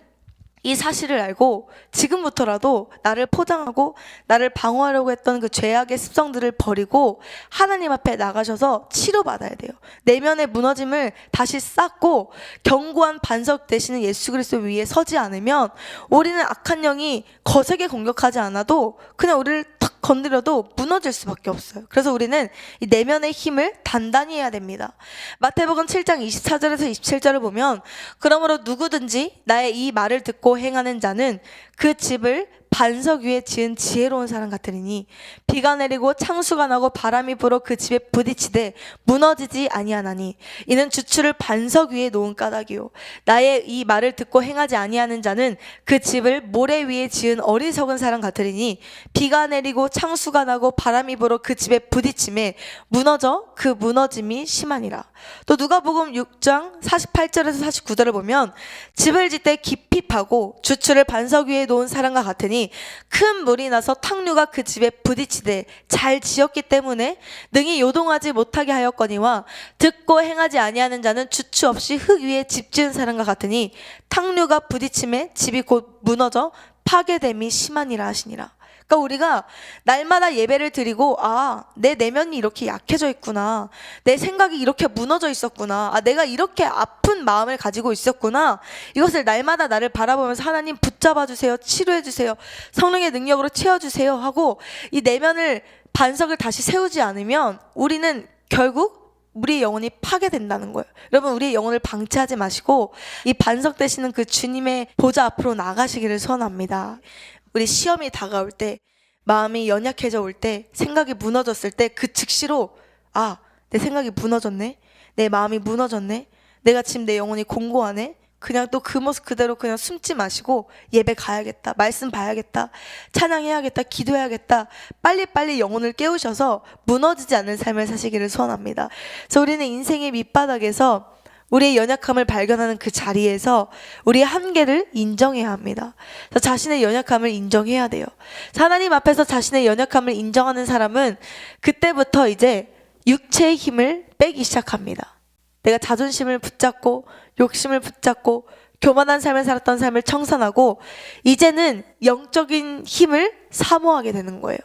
이 사실을 알고 지금부터라도 나를 포장하고 나를 방어하려고 했던 그 죄악의 습성들을 버리고 하나님 앞에 나가셔서 치료받아야 돼요. 내면의 무너짐을 다시 쌓고 견고한 반석 되시는 예수 그리스도 위에 서지 않으면 우리는 악한 영이 거세게 공격하지 않아도 그냥 우리를 탁 건드려도 무너질 수밖에 없어요. 그래서 우리는 이 내면의 힘을 단단히 해야 됩니다. 마태복음 7장 24절에서 27절을 보면 그러므로 누구든지 나의 이 말을 듣고 행하는 자는 그 집을 반석 위에 지은 지혜로운 사람 같으리니 비가 내리고 창수가 나고 바람이 불어 그 집에 부딪히되 무너지지 아니하나니 이는 주추를 반석 위에 놓은 까닭이요 나의 이 말을 듣고 행하지 아니하는 자는 그 집을 모래 위에 지은 어리석은 사람 같으리니 비가 내리고 창수가 나고 바람이 불어 그 집에 부딪힘에 무너져 그 무너짐이 심하니라. 또 누가복음 6장 48절에서 49절을 보면 집을 짓되 깊이 파고 주추를 반석 위에 놓은 사람과 같으니 큰 물이 나서 탕류가 그 집에 부딪히되 잘 지었기 때문에 능히 요동하지 못하게 하였거니와 듣고 행하지 아니하는 자는 주추 없이 흙 위에 집 지은 사람과 같으니 탕류가 부딪힘에 집이 곧 무너져 파괴됨이 심하니라 하시니라. 그러니까 우리가 날마다 예배를 드리고 내 내면이 이렇게 약해져 있구나, 내 생각이 이렇게 무너져 있었구나, 내가 이렇게 아픈 마음을 가지고 있었구나, 이것을 날마다 나를 바라보면서 하나님 붙잡아 주세요, 치료해 주세요, 성령의 능력으로 채워주세요 하고 이 내면을 반석을 다시 세우지 않으면 우리는 결국 우리의 영혼이 파괴된다는 거예요. 여러분, 우리의 영혼을 방치하지 마시고 이 반석 되시는 그 주님의 보좌 앞으로 나가시기를 소원합니다. 우리 시험이 다가올 때, 마음이 연약해져 올 때, 생각이 무너졌을 때 그 즉시로 내 생각이 무너졌네, 내 마음이 무너졌네, 내가 지금 내 영혼이 공고하네, 그냥 또 그 모습 그대로 그냥 숨지 마시고 예배 가야겠다, 말씀 봐야겠다, 찬양해야겠다, 기도해야겠다, 빨리빨리 영혼을 깨우셔서 무너지지 않는 삶을 사시기를 소원합니다. 그래서 우리는 인생의 밑바닥에서 우리의 연약함을 발견하는 그 자리에서 우리의 한계를 인정해야 합니다. 자신의 연약함을 인정해야 돼요. 하나님 앞에서 자신의 연약함을 인정하는 사람은 그때부터 이제 육체의 힘을 빼기 시작합니다. 내가 자존심을 붙잡고 욕심을 붙잡고 교만한 삶을 살았던 삶을 청산하고 이제는 영적인 힘을 사모하게 되는 거예요.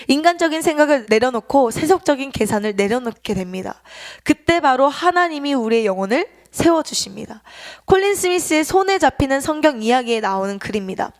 인간적인 생각을 내려놓고 세속적인 계산을 내려놓게 됩니다. 그때 바로 하나님이 우리의 영혼을 세워주십니다. 콜린 스미스의 손에 잡히는 성경 이야기에 나오는 글입니다.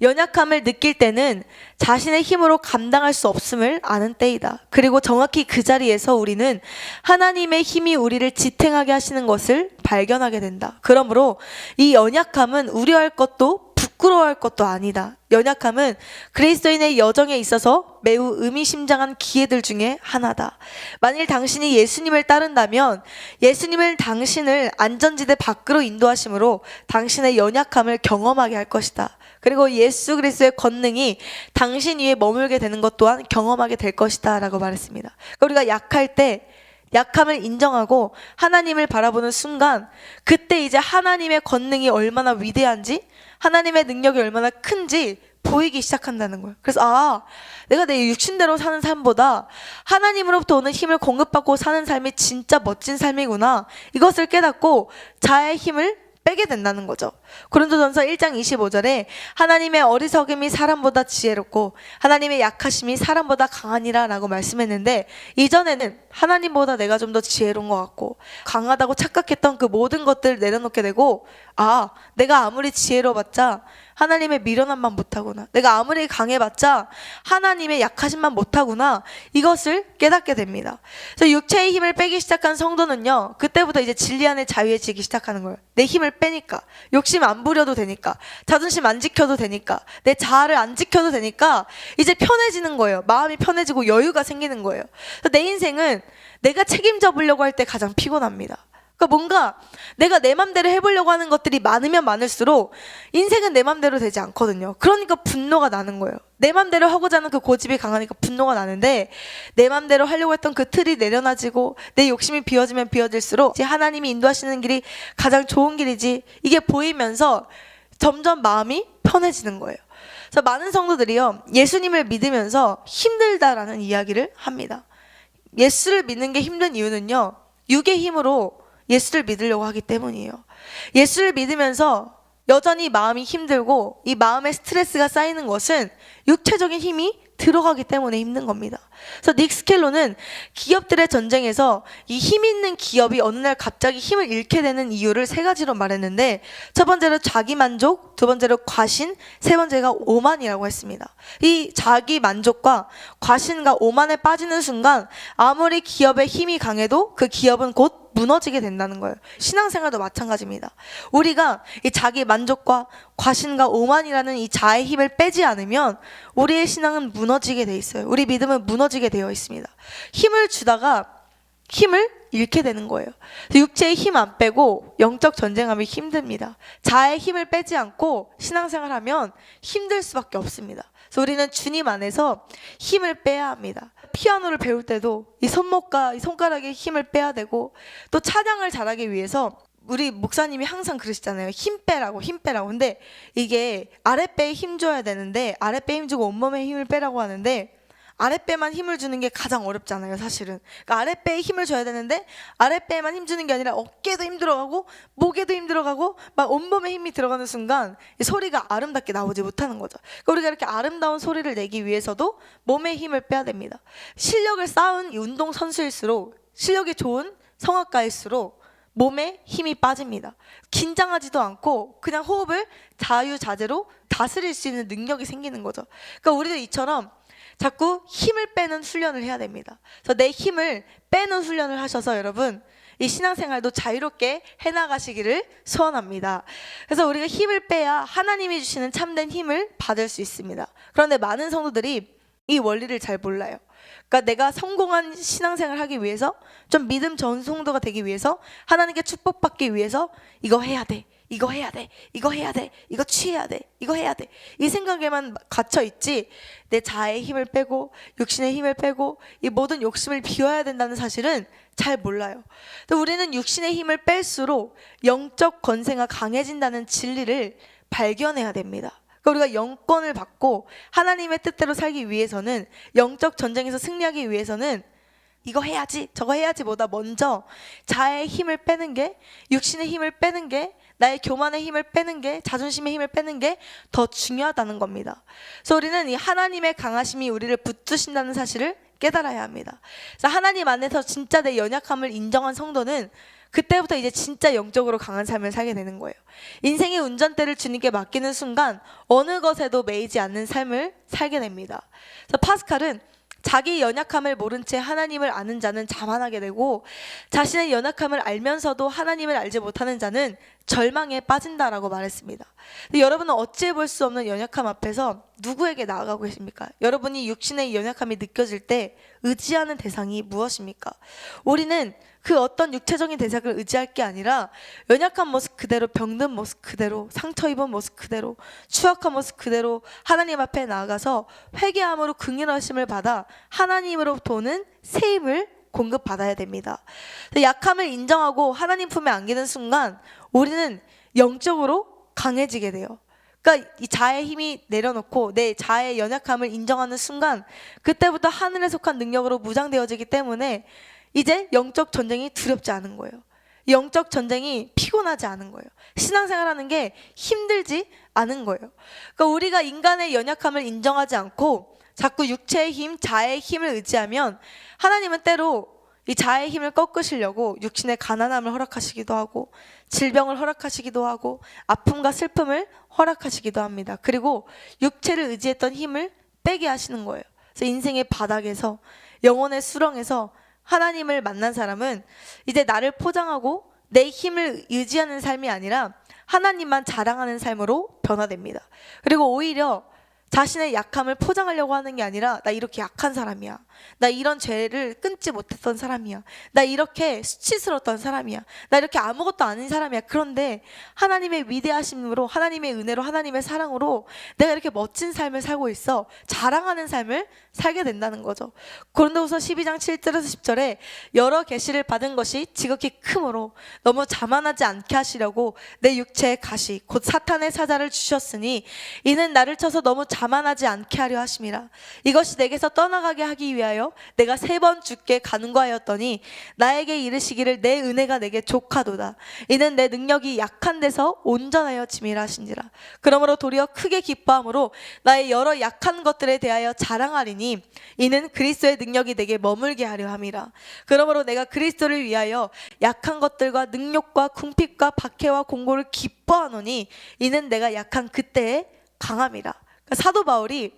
연약함을 느낄 때는 자신의 힘으로 감당할 수 없음을 아는 때이다. 그리고 정확히 그 자리에서 우리는 하나님의 힘이 우리를 지탱하게 하시는 것을 발견하게 된다. 그러므로 이 연약함은 우려할 것도 부끄러워할 것도 아니다. 연약함은 그리스도인의 여정에 있어서 매우 의미심장한 기회들 중에 하나다. 만일 당신이 예수님을 따른다면 예수님은 당신을 안전지대 밖으로 인도하심으로 당신의 연약함을 경험하게 할 것이다. 그리고 예수 그리스도의 권능이 당신 위에 머물게 되는 것 또한 경험하게 될 것이다 라고 말했습니다. 그러니까 우리가 약할 때 약함을 인정하고 하나님을 바라보는 순간 그때 이제 하나님의 권능이 얼마나 위대한지, 하나님의 능력이 얼마나 큰지 보이기 시작한다는 거예요. 그래서 내가 내 육신대로 사는 삶보다 하나님으로부터 오는 힘을 공급받고 사는 삶이 진짜 멋진 삶이구나, 이것을 깨닫고 자아의 힘을 빼게 된다는 거죠. 고린도전서 1장 25절에 하나님의 어리석음이 사람보다 지혜롭고 하나님의 약하심이 사람보다 강하니라 라고 말씀했는데, 이전에는 하나님보다 내가 좀 더 지혜로운 것 같고 강하다고 착각했던 그 모든 것들을 내려놓게 되고 내가 아무리 지혜로워봤자 하나님의 미련함만 못하구나, 내가 아무리 강해봤자 하나님의 약하심만 못하구나, 이것을 깨닫게 됩니다. 그래서 육체의 힘을 빼기 시작한 성도는요, 그때부터 이제 진리 안에 자유해지기 시작하는 거예요. 내 힘을 빼니까, 욕심 안 부려도 되니까, 자존심 안 지켜도 되니까, 내 자아를 안 지켜도 되니까 이제 편해지는 거예요. 마음이 편해지고 여유가 생기는 거예요. 그래서 내 인생은 내가 책임져 보려고 할 때 가장 피곤합니다. 그러니까 뭔가 내가 내 맘대로 해보려고 하는 것들이 많으면 많을수록 인생은 내 맘대로 되지 않거든요. 그러니까 분노가 나는 거예요. 내 맘대로 하고자 하는 그 고집이 강하니까 분노가 나는데, 내 맘대로 하려고 했던 그 틀이 내려놔지고 내 욕심이 비워지면 비워질수록 이제 하나님이 인도하시는 길이 가장 좋은 길이지, 이게 보이면서 점점 마음이 편해지는 거예요. 그래서 많은 성도들이요, 예수님을 믿으면서 힘들다라는 이야기를 합니다. 예수를 믿는 게 힘든 이유는요, 육의 힘으로 예수를 믿으려고 하기 때문이에요. 예수를 믿으면서 여전히 마음이 힘들고 이 마음에 스트레스가 쌓이는 것은 육체적인 힘이 들어가기 때문에 힘든 겁니다. 그래서 닉 스켈로는 기업들의 전쟁에서 이 힘 있는 기업이 어느 날 갑자기 힘을 잃게 되는 이유를 세 가지로 말했는데, 첫 번째로 자기 만족, 두 번째로 과신, 세 번째가 오만이라고 했습니다. 이 자기 만족과 과신과 오만에 빠지는 순간 아무리 기업의 힘이 강해도 그 기업은 곧 무너지게 된다는 거예요. 신앙생활도 마찬가지입니다. 우리가 이 자기 만족과 과신과 오만이라는 이 자의 힘을 빼지 않으면 우리의 신앙은 무너지게 돼 있어요. 우리 믿음은 무너지게 되어 있습니다. 힘을 주다가 힘을 잃게 되는 거예요. 육체의 힘 안 빼고 영적 전쟁하면 힘듭니다. 자의 힘을 빼지 않고 신앙생활하면 힘들 수밖에 없습니다. 그래서 우리는 주님 안에서 힘을 빼야 합니다. 피아노를 배울 때도 이 손목과 이 손가락에 힘을 빼야 되고, 또 찬양을 잘하기 위해서 우리 목사님이 항상 그러시잖아요. 힘 빼라고, 힘 빼라고. 근데 이게 아랫배에 힘 줘야 되는데 아랫배에 힘 주고 온몸에 힘을 빼라고 하는데 아랫배만 힘을 주는 게 가장 어렵잖아요, 사실은. 그러니까 아랫배에 힘을 줘야 되는데 아랫배에만 힘 주는 게 아니라 어깨도 힘 들어가고 목에도 힘 들어가고 막 온몸에 힘이 들어가는 순간 이 소리가 아름답게 나오지 못하는 거죠. 그러니까 우리가 이렇게 아름다운 소리를 내기 위해서도 몸에 힘을 빼야 됩니다. 실력을 쌓은 이 운동 선수일수록, 실력이 좋은 성악가일수록 몸에 힘이 빠집니다. 긴장하지도 않고 그냥 호흡을 자유자재로 다스릴 수 있는 능력이 생기는 거죠. 그러니까 우리도 이처럼 자꾸 힘을 빼는 훈련을 해야 됩니다. 그래서 내 힘을 빼는 훈련을 하셔서 여러분 이 신앙생활도 자유롭게 해나가시기를 소원합니다. 그래서 우리가 힘을 빼야 하나님이 주시는 참된 힘을 받을 수 있습니다. 그런데 많은 성도들이 이 원리를 잘 몰라요. 그러니까 내가 성공한 신앙생활을 하기 위해서, 좀 믿음 좋은 성도가 되기 위해서, 하나님께 축복받기 위해서 이거 해야 돼, 이거 해야 돼, 이거 해야 돼, 이거 취해야 돼, 이거 해야 돼, 이 생각에만 갇혀 있지 내 자의 힘을 빼고 육신의 힘을 빼고 이 모든 욕심을 비워야 된다는 사실은 잘 몰라요. 또 우리는 육신의 힘을 뺄수록 영적 권세가 강해진다는 진리를 발견해야 됩니다. 그러니까 우리가 영권을 받고 하나님의 뜻대로 살기 위해서는, 영적 전쟁에서 승리하기 위해서는 이거 해야지 저거 해야지 보다 먼저 자의 힘을 빼는 게, 육신의 힘을 빼는 게, 나의 교만의 힘을 빼는 게, 자존심의 힘을 빼는 게 더 중요하다는 겁니다. 그래서 우리는 이 하나님의 강하심이 우리를 붙드신다는 사실을 깨달아야 합니다. 그래서 하나님 안에서 진짜 내 연약함을 인정한 성도는 그때부터 이제 진짜 영적으로 강한 삶을 살게 되는 거예요. 인생의 운전대를 주님께 맡기는 순간 어느 것에도 매이지 않는 삶을 살게 됩니다. 그래서 파스칼은 자기 연약함을 모른 채 하나님을 아는 자는 자만하게 되고, 자신의 연약함을 알면서도 하나님을 알지 못하는 자는 절망에 빠진다라고 말했습니다. 근데 여러분은 어찌해 볼 수 없는 연약함 앞에서 누구에게 나아가고 계십니까? 여러분이 육신의 연약함이 느껴질 때 의지하는 대상이 무엇입니까? 우리는 그 어떤 육체적인 대상을 의지할 게 아니라 연약한 모습 그대로, 병든 모습 그대로, 상처 입은 모습 그대로, 추악한 모습 그대로 하나님 앞에 나아가서 회개함으로 긍휼하심을 받아 하나님으로부터 오는 새 힘을 공급받아야 됩니다. 약함을 인정하고 하나님 품에 안기는 순간 우리는 영적으로 강해지게 돼요. 그러니까 이 자의 힘이 내려놓고 내 자의 연약함을 인정하는 순간 그때부터 하늘에 속한 능력으로 무장되어지기 때문에 이제 영적 전쟁이 두렵지 않은 거예요. 영적 전쟁이 피곤하지 않은 거예요. 신앙생활하는 게 힘들지 않은 거예요. 그러니까 우리가 인간의 연약함을 인정하지 않고 자꾸 육체의 힘, 자의 힘을 의지하면 하나님은 때로 이 자의 힘을 꺾으시려고 육신의 가난함을 허락하시기도 하고 질병을 허락하시기도 하고 아픔과 슬픔을 허락하시기도 합니다. 그리고 육체를 의지했던 힘을 빼게 하시는 거예요. 그래서 인생의 바닥에서, 영혼의 수렁에서 하나님을 만난 사람은 이제 나를 포장하고 내 힘을 의지하는 삶이 아니라 하나님만 자랑하는 삶으로 변화됩니다. 그리고 오히려 자신의 약함을 포장하려고 하는 게 아니라 나 이렇게 약한 사람이야. 나 이런 죄를 끊지 못했던 사람이야. 나 이렇게 수치스러웠던 사람이야. 나 이렇게 아무것도 아닌 사람이야. 그런데 하나님의 위대하심으로, 하나님의 은혜로, 하나님의 사랑으로 내가 이렇게 멋진 삶을 살고 있어. 자랑하는 삶을 살게 된다는 거죠. 고린도후서 12장 7절에서 10절에 여러 계시를 받은 것이 지극히 크므로 너무 자만하지 않게 하시려고 내 육체의 가시 곧 사탄의 사자를 주셨으니 이는 나를 쳐서 너무 자만하지 않게 하려 하심이라. 이것이 내게서 떠나가게 하기 위하여 내가 3번 주께 간구하였더니 나에게 이르시기를 내 은혜가 내게 족하도다. 이는 내 능력이 약한 데서 온전하여 짐이라 하신지라. 그러므로 도리어 크게 기뻐함으로 나의 여러 약한 것들에 대하여 자랑하리니 이는 그리스도의 능력이 내게 머물게 하려 함이라. 그러므로 내가 그리스도를 위하여 약한 것들과 능력과 궁핍과 박해와 공고를 기뻐하노니 이는 내가 약한 그때에 강함이라. 그러니까 사도 바울이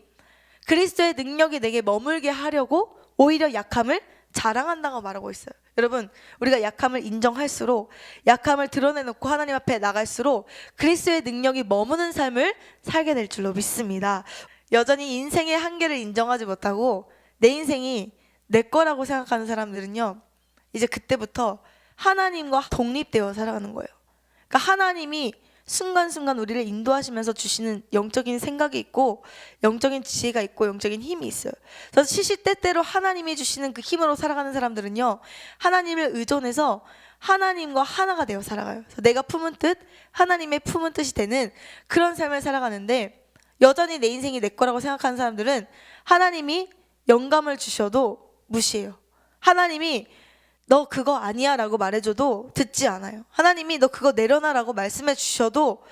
그리스도의 능력이 내게 머물게 하려고 오히려 약함을 자랑한다고 말하고 있어요. 여러분, 우리가 약함을 인정할수록, 약함을 드러내놓고 하나님 앞에 나갈수록 그리스도의 능력이 머무는 삶을 살게 될 줄로 믿습니다. 여전히 인생의 한계를 인정하지 못하고 내 인생이 내 거라고 생각하는 사람들은요, 이제 그때부터 하나님과 독립되어 살아가는 거예요. 그러니까 하나님이 순간순간 우리를 인도하시면서 주시는 영적인 생각이 있고 영적인 지혜가 있고 영적인 힘이 있어요. 그래서 시시때때로 하나님이 주시는 그 힘으로 살아가는 사람들은요, 하나님을 의존해서 하나님과 하나가 되어 살아가요. 그래서 내가 품은 뜻, 하나님의 품은 뜻이 되는 그런 삶을 살아가는데, 여전히 내 인생이 내 거라고 생각하는 사람들은 하나님이 영감을 주셔도 무시해요. 하나님이 너 그거 아니야 라고 말해줘도 듣지 않아요. 하나님이 너 그거 내려놔라고 말씀해 주셔도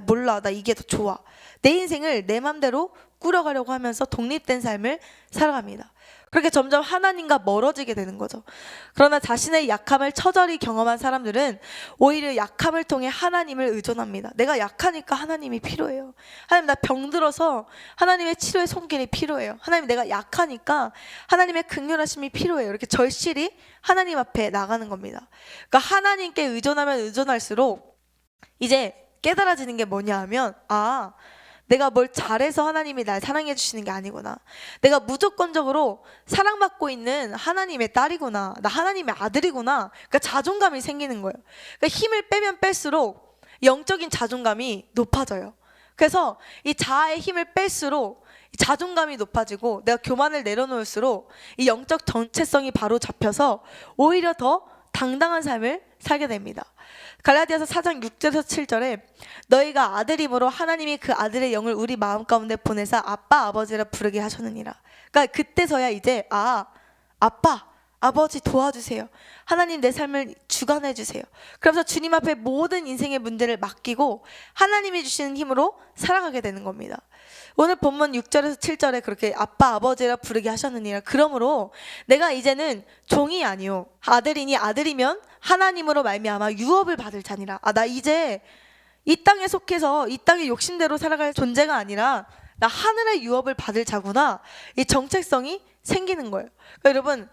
몰라, 나 이게 더 좋아. 내 인생을 내 맘대로 꾸려가려고 하면서 독립된 삶을 살아갑니다. 그렇게 점점 하나님과 멀어지게 되는 거죠. 그러나 자신의 약함을 처절히 경험한 사람들은 오히려 약함을 통해 하나님을 의존합니다. 내가 약하니까 하나님이 필요해요. 하나님, 나 병들어서 하나님의 치료의 손길이 필요해요. 하나님, 내가 약하니까 하나님의 긍휼하심이 필요해요. 이렇게 절실히 하나님 앞에 나가는 겁니다. 그러니까 하나님께 의존하면 의존할수록 이제 깨달아지는 게 뭐냐 하면, 내가 뭘 잘해서 하나님이 날 사랑해 주시는 게 아니구나. 내가 무조건적으로 사랑받고 있는 하나님의 딸이구나. 나 하나님의 아들이구나. 그러니까 자존감이 생기는 거예요. 그러니까 힘을 빼면 뺄수록 영적인 자존감이 높아져요. 그래서 이 자아의 힘을 뺄수록 자존감이 높아지고 내가 교만을 내려놓을수록 이 영적 정체성이 바로 잡혀서 오히려 더 당당한 삶을 살게 됩니다. 갈라디아서 4장 6절에서 7절에 너희가 아들임으로 하나님이 그 아들의 영을 우리 마음 가운데 보내사 아빠 아버지라 부르게 하셨느니라. 그러니까 그때서야 이제 아빠 아버지 도와주세요. 하나님 내 삶을 주관해 주세요. 그러면서 주님 앞에 모든 인생의 문제를 맡기고 하나님이 주시는 힘으로 살아가게 되는 겁니다. 오늘 본문 6절에서 7절에 그렇게 아빠 아버지라 부르게 하셨느니라. 그러므로 내가 이제는 종이 아니요 아들이니 아들이면 하나님으로 말미암아 유업을 받을 자니라. 나 이제 이 땅에 속해서 이 땅의 욕심대로 살아갈 존재가 아니라 나 하늘의 유업을 받을 자구나. 이 정체성이 생기는 거예요. 그러니까 여러분,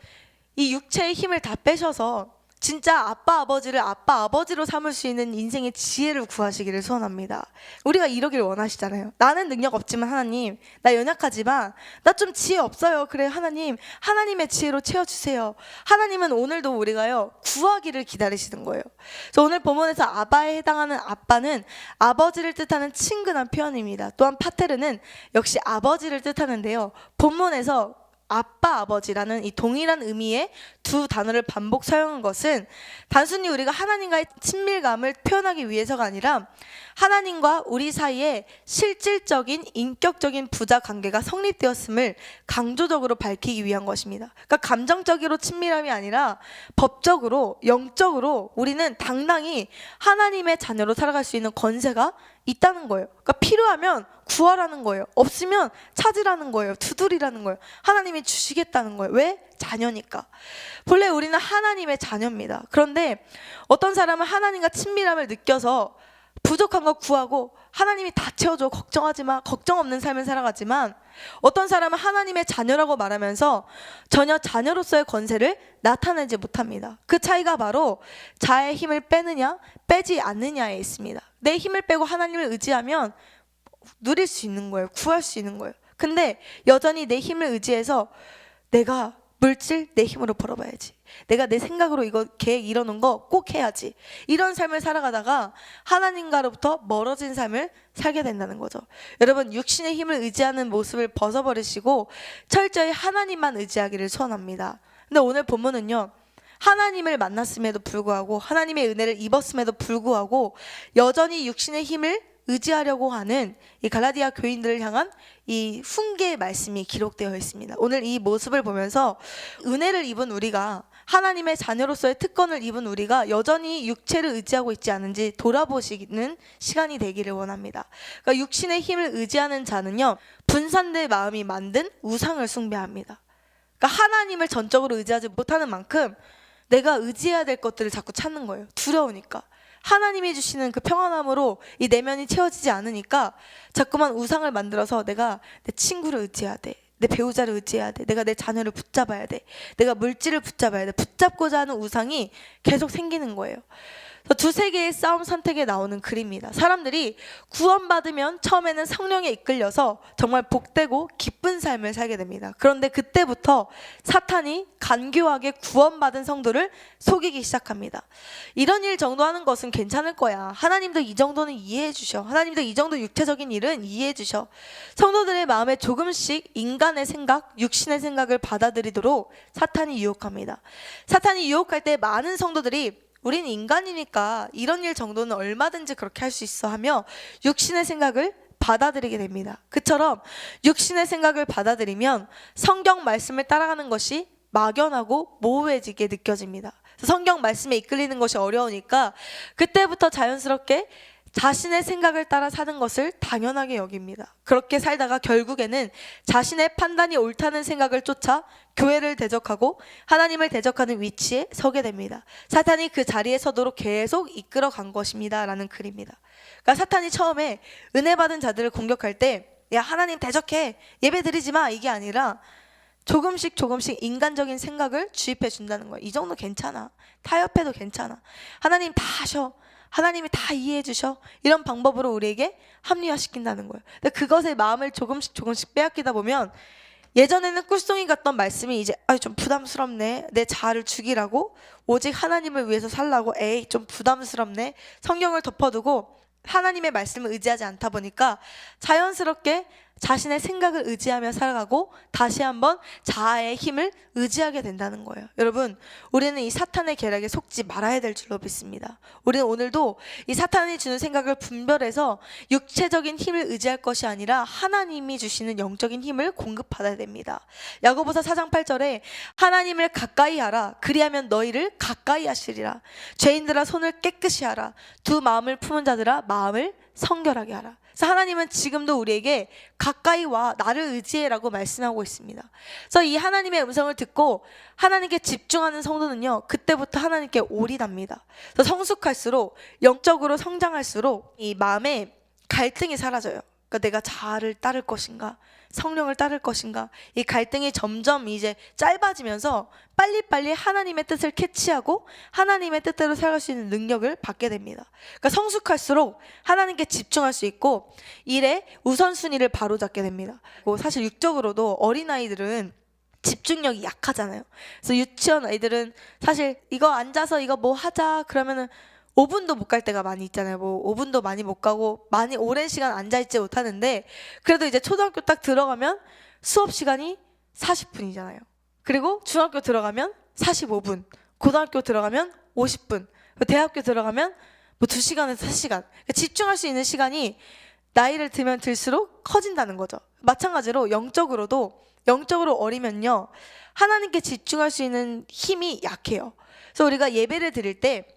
이 육체의 힘을 다 빼셔서 진짜 아빠 아버지를 아빠 아버지로 삼을 수 있는 인생의 지혜를 구하시기를 소원합니다. 우리가 이러길 원하시잖아요. 나는 능력 없지만 하나님, 나 연약하지만 나 좀 지혜 없어요. 그래 하나님, 하나님의 지혜로 채워주세요. 하나님은 오늘도 우리가요 구하기를 기다리시는 거예요. 그래서 오늘 본문에서 아바에 해당하는 아빠는 아버지를 뜻하는 친근한 표현입니다. 또한 파테르는 역시 아버지를 뜻하는데요, 본문에서 아빠 아버지라는 이 동일한 의미의 두 단어를 반복 사용한 것은 단순히 우리가 하나님과의 친밀감을 표현하기 위해서가 아니라 하나님과 우리 사이에 실질적인 인격적인 부자 관계가 성립되었음을 강조적으로 밝히기 위한 것입니다. 그러니까 감정적으로 친밀함이 아니라 법적으로, 영적으로 우리는 당당히 하나님의 자녀로 살아갈 수 있는 권세가 있다는 거예요. 그러니까 필요하면 구하라는 거예요. 없으면 찾으라는 거예요. 두드리라는 거예요. 하나님이 주시겠다는 거예요. 왜? 자녀니까. 본래 우리는 하나님의 자녀입니다. 그런데 어떤 사람은 하나님과 친밀함을 느껴서 부족한 거 구하고 하나님이 다 채워줘, 걱정하지 마, 걱정 없는 삶을 살아가지만 어떤 사람은 하나님의 자녀라고 말하면서 전혀 자녀로서의 권세를 나타내지 못합니다. 그 차이가 바로 자의 힘을 빼느냐 빼지 않느냐에 있습니다. 내 힘을 빼고 하나님을 의지하면 누릴 수 있는 거예요. 구할 수 있는 거예요. 근데 여전히 내 힘을 의지해서 내가 물질 내 힘으로 벌어봐야지, 내가 내 생각으로 이거 계획 이뤄놓은 거 꼭 해야지, 이런 삶을 살아가다가 하나님과로부터 멀어진 삶을 살게 된다는 거죠. 여러분, 육신의 힘을 의지하는 모습을 벗어버리시고 철저히 하나님만 의지하기를 소원합니다. 근데 오늘 본문은요, 하나님을 만났음에도 불구하고, 하나님의 은혜를 입었음에도 불구하고 여전히 육신의 힘을 의지하려고 하는 이 갈라디아 교인들을 향한 이 훈계의 말씀이 기록되어 있습니다. 오늘 이 모습을 보면서 은혜를 입은 우리가, 하나님의 자녀로서의 특권을 입은 우리가 여전히 육체를 의지하고 있지 않은지 돌아보시는 시간이 되기를 원합니다. 그러니까 육신의 힘을 의지하는 자는요, 분산된 마음이 만든 우상을 숭배합니다. 그러니까 하나님을 전적으로 의지하지 못하는 만큼 내가 의지해야 될 것들을 자꾸 찾는 거예요. 두려우니까. 하나님이 주시는 그 평안함으로 이 내면이 채워지지 않으니까 자꾸만 우상을 만들어서 내가 내 친구를 의지해야 돼, 내 배우자를 의지해야 돼, 내가 내 자녀를 붙잡아야 돼, 내가 물질을 붙잡아야 돼, 붙잡고자 하는 우상이 계속 생기는 거예요. 두세 개의 싸움 선택에 나오는 글입니다. 사람들이 구원받으면 처음에는 성령에 이끌려서 정말 복되고 기쁜 삶을 살게 됩니다. 그런데 그때부터 사탄이 간교하게 구원받은 성도를 속이기 시작합니다. 이런 일 정도 하는 것은 괜찮을 거야, 하나님도 이 정도는 이해해 주셔, 하나님도 이 정도 육체적인 일은 이해해 주셔. 성도들의 마음에 조금씩 인간의 생각, 육신의 생각을 받아들이도록 사탄이 유혹합니다. 사탄이 유혹할 때 많은 성도들이 우린 인간이니까 이런 일 정도는 얼마든지 그렇게 할 수 있어 하며 육신의 생각을 받아들이게 됩니다. 그처럼 육신의 생각을 받아들이면 성경 말씀을 따라가는 것이 막연하고 모호해지게 느껴집니다. 성경 말씀에 이끌리는 것이 어려우니까 그때부터 자연스럽게 자신의 생각을 따라 사는 것을 당연하게 여깁니다. 그렇게 살다가 결국에는 자신의 판단이 옳다는 생각을 쫓아 교회를 대적하고 하나님을 대적하는 위치에 서게 됩니다. 사탄이 그 자리에 서도록 계속 이끌어 간 것입니다 라는 글입니다. 그러니까 사탄이 처음에 은혜 받은 자들을 공격할 때 야, 하나님 대적해, 예배 드리지 마, 이게 아니라 조금씩 인간적인 생각을 주입해 준다는 거예요. 이 정도 괜찮아, 타협해도 괜찮아, 하나님 다 하셔, 하나님이 다 이해해 주셔, 이런 방법으로 우리에게 합리화시킨다는 거예요. 근데 그것의 마음을 조금씩 빼앗기다 보면 예전에는 꿀송이 같던 말씀이 이제 좀 부담스럽네, 내 자아를 죽이라고, 오직 하나님을 위해서 살라고, 에이 좀 부담스럽네, 성경을 덮어두고 하나님의 말씀을 의지하지 않다 보니까 자연스럽게 자신의 생각을 의지하며 살아가고 다시 한번 자아의 힘을 의지하게 된다는 거예요. 여러분, 우리는 이 사탄의 계략에 속지 말아야 될 줄로 믿습니다. 우리는 오늘도 이 사탄이 주는 생각을 분별해서 육체적인 힘을 의지할 것이 아니라 하나님이 주시는 영적인 힘을 공급받아야 됩니다. 야고보서 4장 8절에 하나님을 가까이 하라, 그리하면 너희를 가까이 하시리라. 죄인들아 손을 깨끗이 하라, 두 마음을 품은 자들아 마음을 성결하게 하라. 그래서 하나님은 지금도 우리에게 가까이 와, 나를 의지해라고 말씀하고 있습니다. 그래서 이 하나님의 음성을 듣고 하나님께 집중하는 성도는요, 그때부터 하나님께 올인합니다. 그래서 성숙할수록, 영적으로 성장할수록 이 마음에 갈등이 사라져요. 그러니까 내가 자아를 따를 것인가, 성령을 따를 것인가, 이 갈등이 점점 이제 짧아지면서 빨리빨리 하나님의 뜻을 캐치하고 하나님의 뜻대로 살아갈 수 있는 능력을 받게 됩니다. 그러니까 성숙할수록 하나님께 집중할 수 있고 일의 우선순위를 바로잡게 됩니다. 사실 육적으로도 어린아이들은 집중력이 약하잖아요. 그래서 유치원 아이들은 사실 이거 앉아서 이거 뭐 하자 그러면은 5분도 못 갈 때가 많이 있잖아요. 뭐 5분도 많이 못 가고 많이 오랜 시간 앉아있지 못하는데, 그래도 이제 초등학교 딱 들어가면 수업 시간이 40분이잖아요. 그리고 중학교 들어가면 45분, 고등학교 들어가면 50분, 대학교 들어가면 뭐 2시간에서 3시간. 그러니까 집중할 수 있는 시간이 나이를 들면 들수록 커진다는 거죠. 마찬가지로 영적으로 어리면요, 하나님께 집중할 수 있는 힘이 약해요. 그래서 우리가 예배를 드릴 때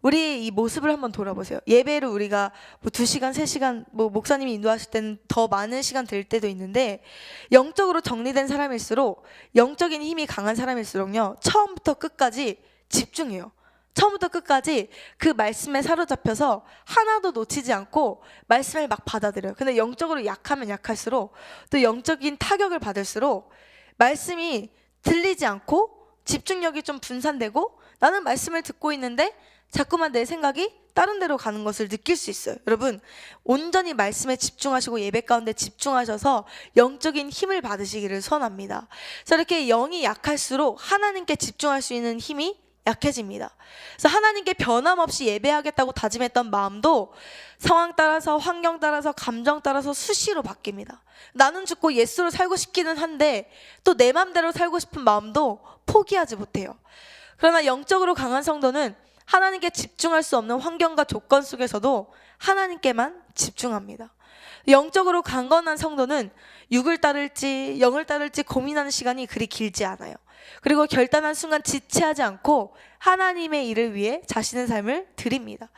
우리의 이 모습을 한번 돌아보세요. 예배를 우리가 뭐 2시간, 3시간, 뭐 목사님이 인도하실 때는 더 많은 시간 드릴 때도 있는데, 영적으로 정리된 사람일수록, 영적인 힘이 강한 사람일수록요, 처음부터 끝까지 집중해요. 처음부터 끝까지 그 말씀에 사로잡혀서 하나도 놓치지 않고 말씀을 막 받아들여요. 근데 영적으로 약하면 약할수록, 또 영적인 타격을 받을수록 말씀이 들리지 않고 집중력이 좀 분산되고, 나는 말씀을 듣고 있는데 자꾸만 내 생각이 다른 데로 가는 것을 느낄 수 있어요. 여러분, 온전히 말씀에 집중하시고 예배 가운데 집중하셔서 영적인 힘을 받으시기를 소원합니다. 그래서 이렇게 영이 약할수록 하나님께 집중할 수 있는 힘이 약해집니다. 그래서 하나님께 변함없이 예배하겠다고 다짐했던 마음도 상황 따라서, 환경 따라서, 감정 따라서 수시로 바뀝니다. 나는 죽고 예수로 살고 싶기는 한데 또 내 맘대로 살고 싶은 마음도 포기하지 못해요. 그러나 영적으로 강한 성도는 하나님께 집중할 수 없는 환경과 조건 속에서도 하나님께만 집중합니다. 영적으로 강건한 성도는 육을 따를지 영을 따를지 고민하는 시간이 그리 길지 않아요. 그리고 결단한 순간 지체하지 않고 하나님의 일을 위해 자신의 삶을 드립니다.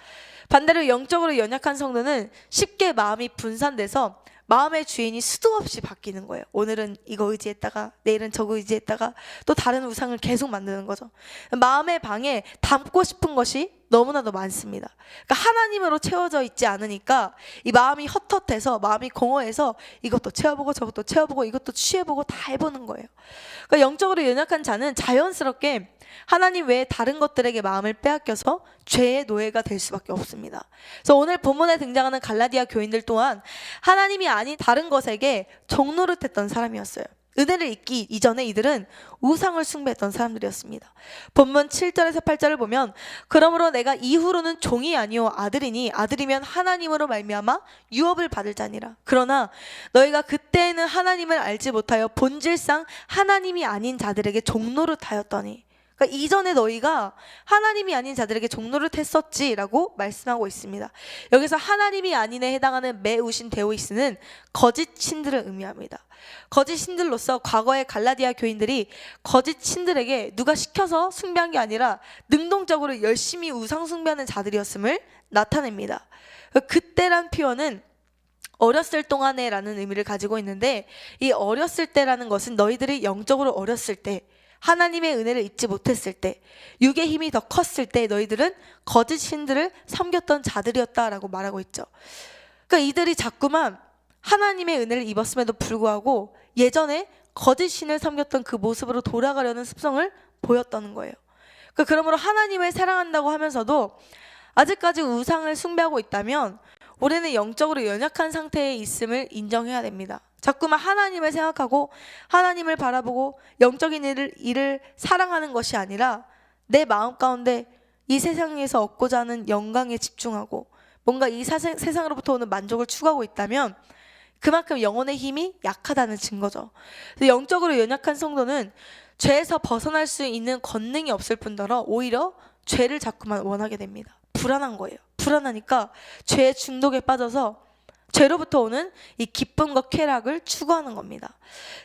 반대로 영적으로 연약한 성도는 쉽게 마음이 분산돼서 마음의 주인이 수도 없이 바뀌는 거예요. 오늘은 이거 의지했다가 내일은 저거 의지했다가 또 다른 우상을 계속 만드는 거죠. 마음의 방에 담고 싶은 것이 너무나도 많습니다. 그러니까 하나님으로 채워져 있지 않으니까 이 마음이 헛헛해서, 마음이 공허해서 이것도 채워보고 저것도 채워보고 이것도 취해보고 다 해보는 거예요. 그러니까 영적으로 연약한 자는 자연스럽게 하나님 외에 다른 것들에게 마음을 빼앗겨서 죄의 노예가 될 수밖에 없습니다. 그래서 오늘 본문에 등장하는 갈라디아 교인들 또한 하나님이 아닌 다른 것에게 종노릇했던 사람이었어요. 은혜를 잊기 이전에 이들은 우상을 숭배했던 사람들이었습니다. 본문 7절에서 8절을 보면 그러므로 내가 이후로는 종이 아니요 아들이니 아들이면 하나님으로 말미암아 유업을 받을 자니라. 그러나 너희가 그때에는 하나님을 알지 못하여 본질상 하나님이 아닌 자들에게 종노릇하였더니, 그러니까 이전에 너희가 하나님이 아닌 자들에게 종노릇 했었지라고 말씀하고 있습니다. 여기서 하나님이 아닌에 해당하는 메우신 데오이스는 거짓 신들을 의미합니다. 거짓 신들로서 과거의 갈라디아 교인들이 거짓 신들에게 누가 시켜서 숭배한 게 아니라 능동적으로 열심히 우상 숭배하는 자들이었음을 나타냅니다. 그때란 표현은 어렸을 동안에 라는 의미를 가지고 있는데, 이 어렸을 때라는 것은 너희들이 영적으로 어렸을 때, 하나님의 은혜를 잊지 못했을 때, 육의 힘이 더 컸을 때 너희들은 거짓 신들을 섬겼던 자들이었다라고 말하고 있죠. 그러니까 이들이 자꾸만 하나님의 은혜를 입었음에도 불구하고 예전에 거짓 신을 섬겼던 그 모습으로 돌아가려는 습성을 보였다는 거예요. 그러니까 그러므로 하나님을 사랑한다고 하면서도 아직까지 우상을 숭배하고 있다면 우리는 영적으로 연약한 상태에 있음을 인정해야 됩니다. 자꾸만 하나님을 생각하고 하나님을 바라보고 영적인 일을 사랑하는 것이 아니라 내 마음 가운데 이 세상에서 얻고자 하는 영광에 집중하고 뭔가 이 세상으로부터 오는 만족을 추구하고 있다면 그만큼 영혼의 힘이 약하다는 증거죠. 영적으로 연약한 성도는 죄에서 벗어날 수 있는 권능이 없을 뿐더러 오히려 죄를 자꾸만 원하게 됩니다. 불안한 거예요. 불안하니까 죄의 중독에 빠져서 죄로부터 오는 이 기쁨과 쾌락을 추구하는 겁니다.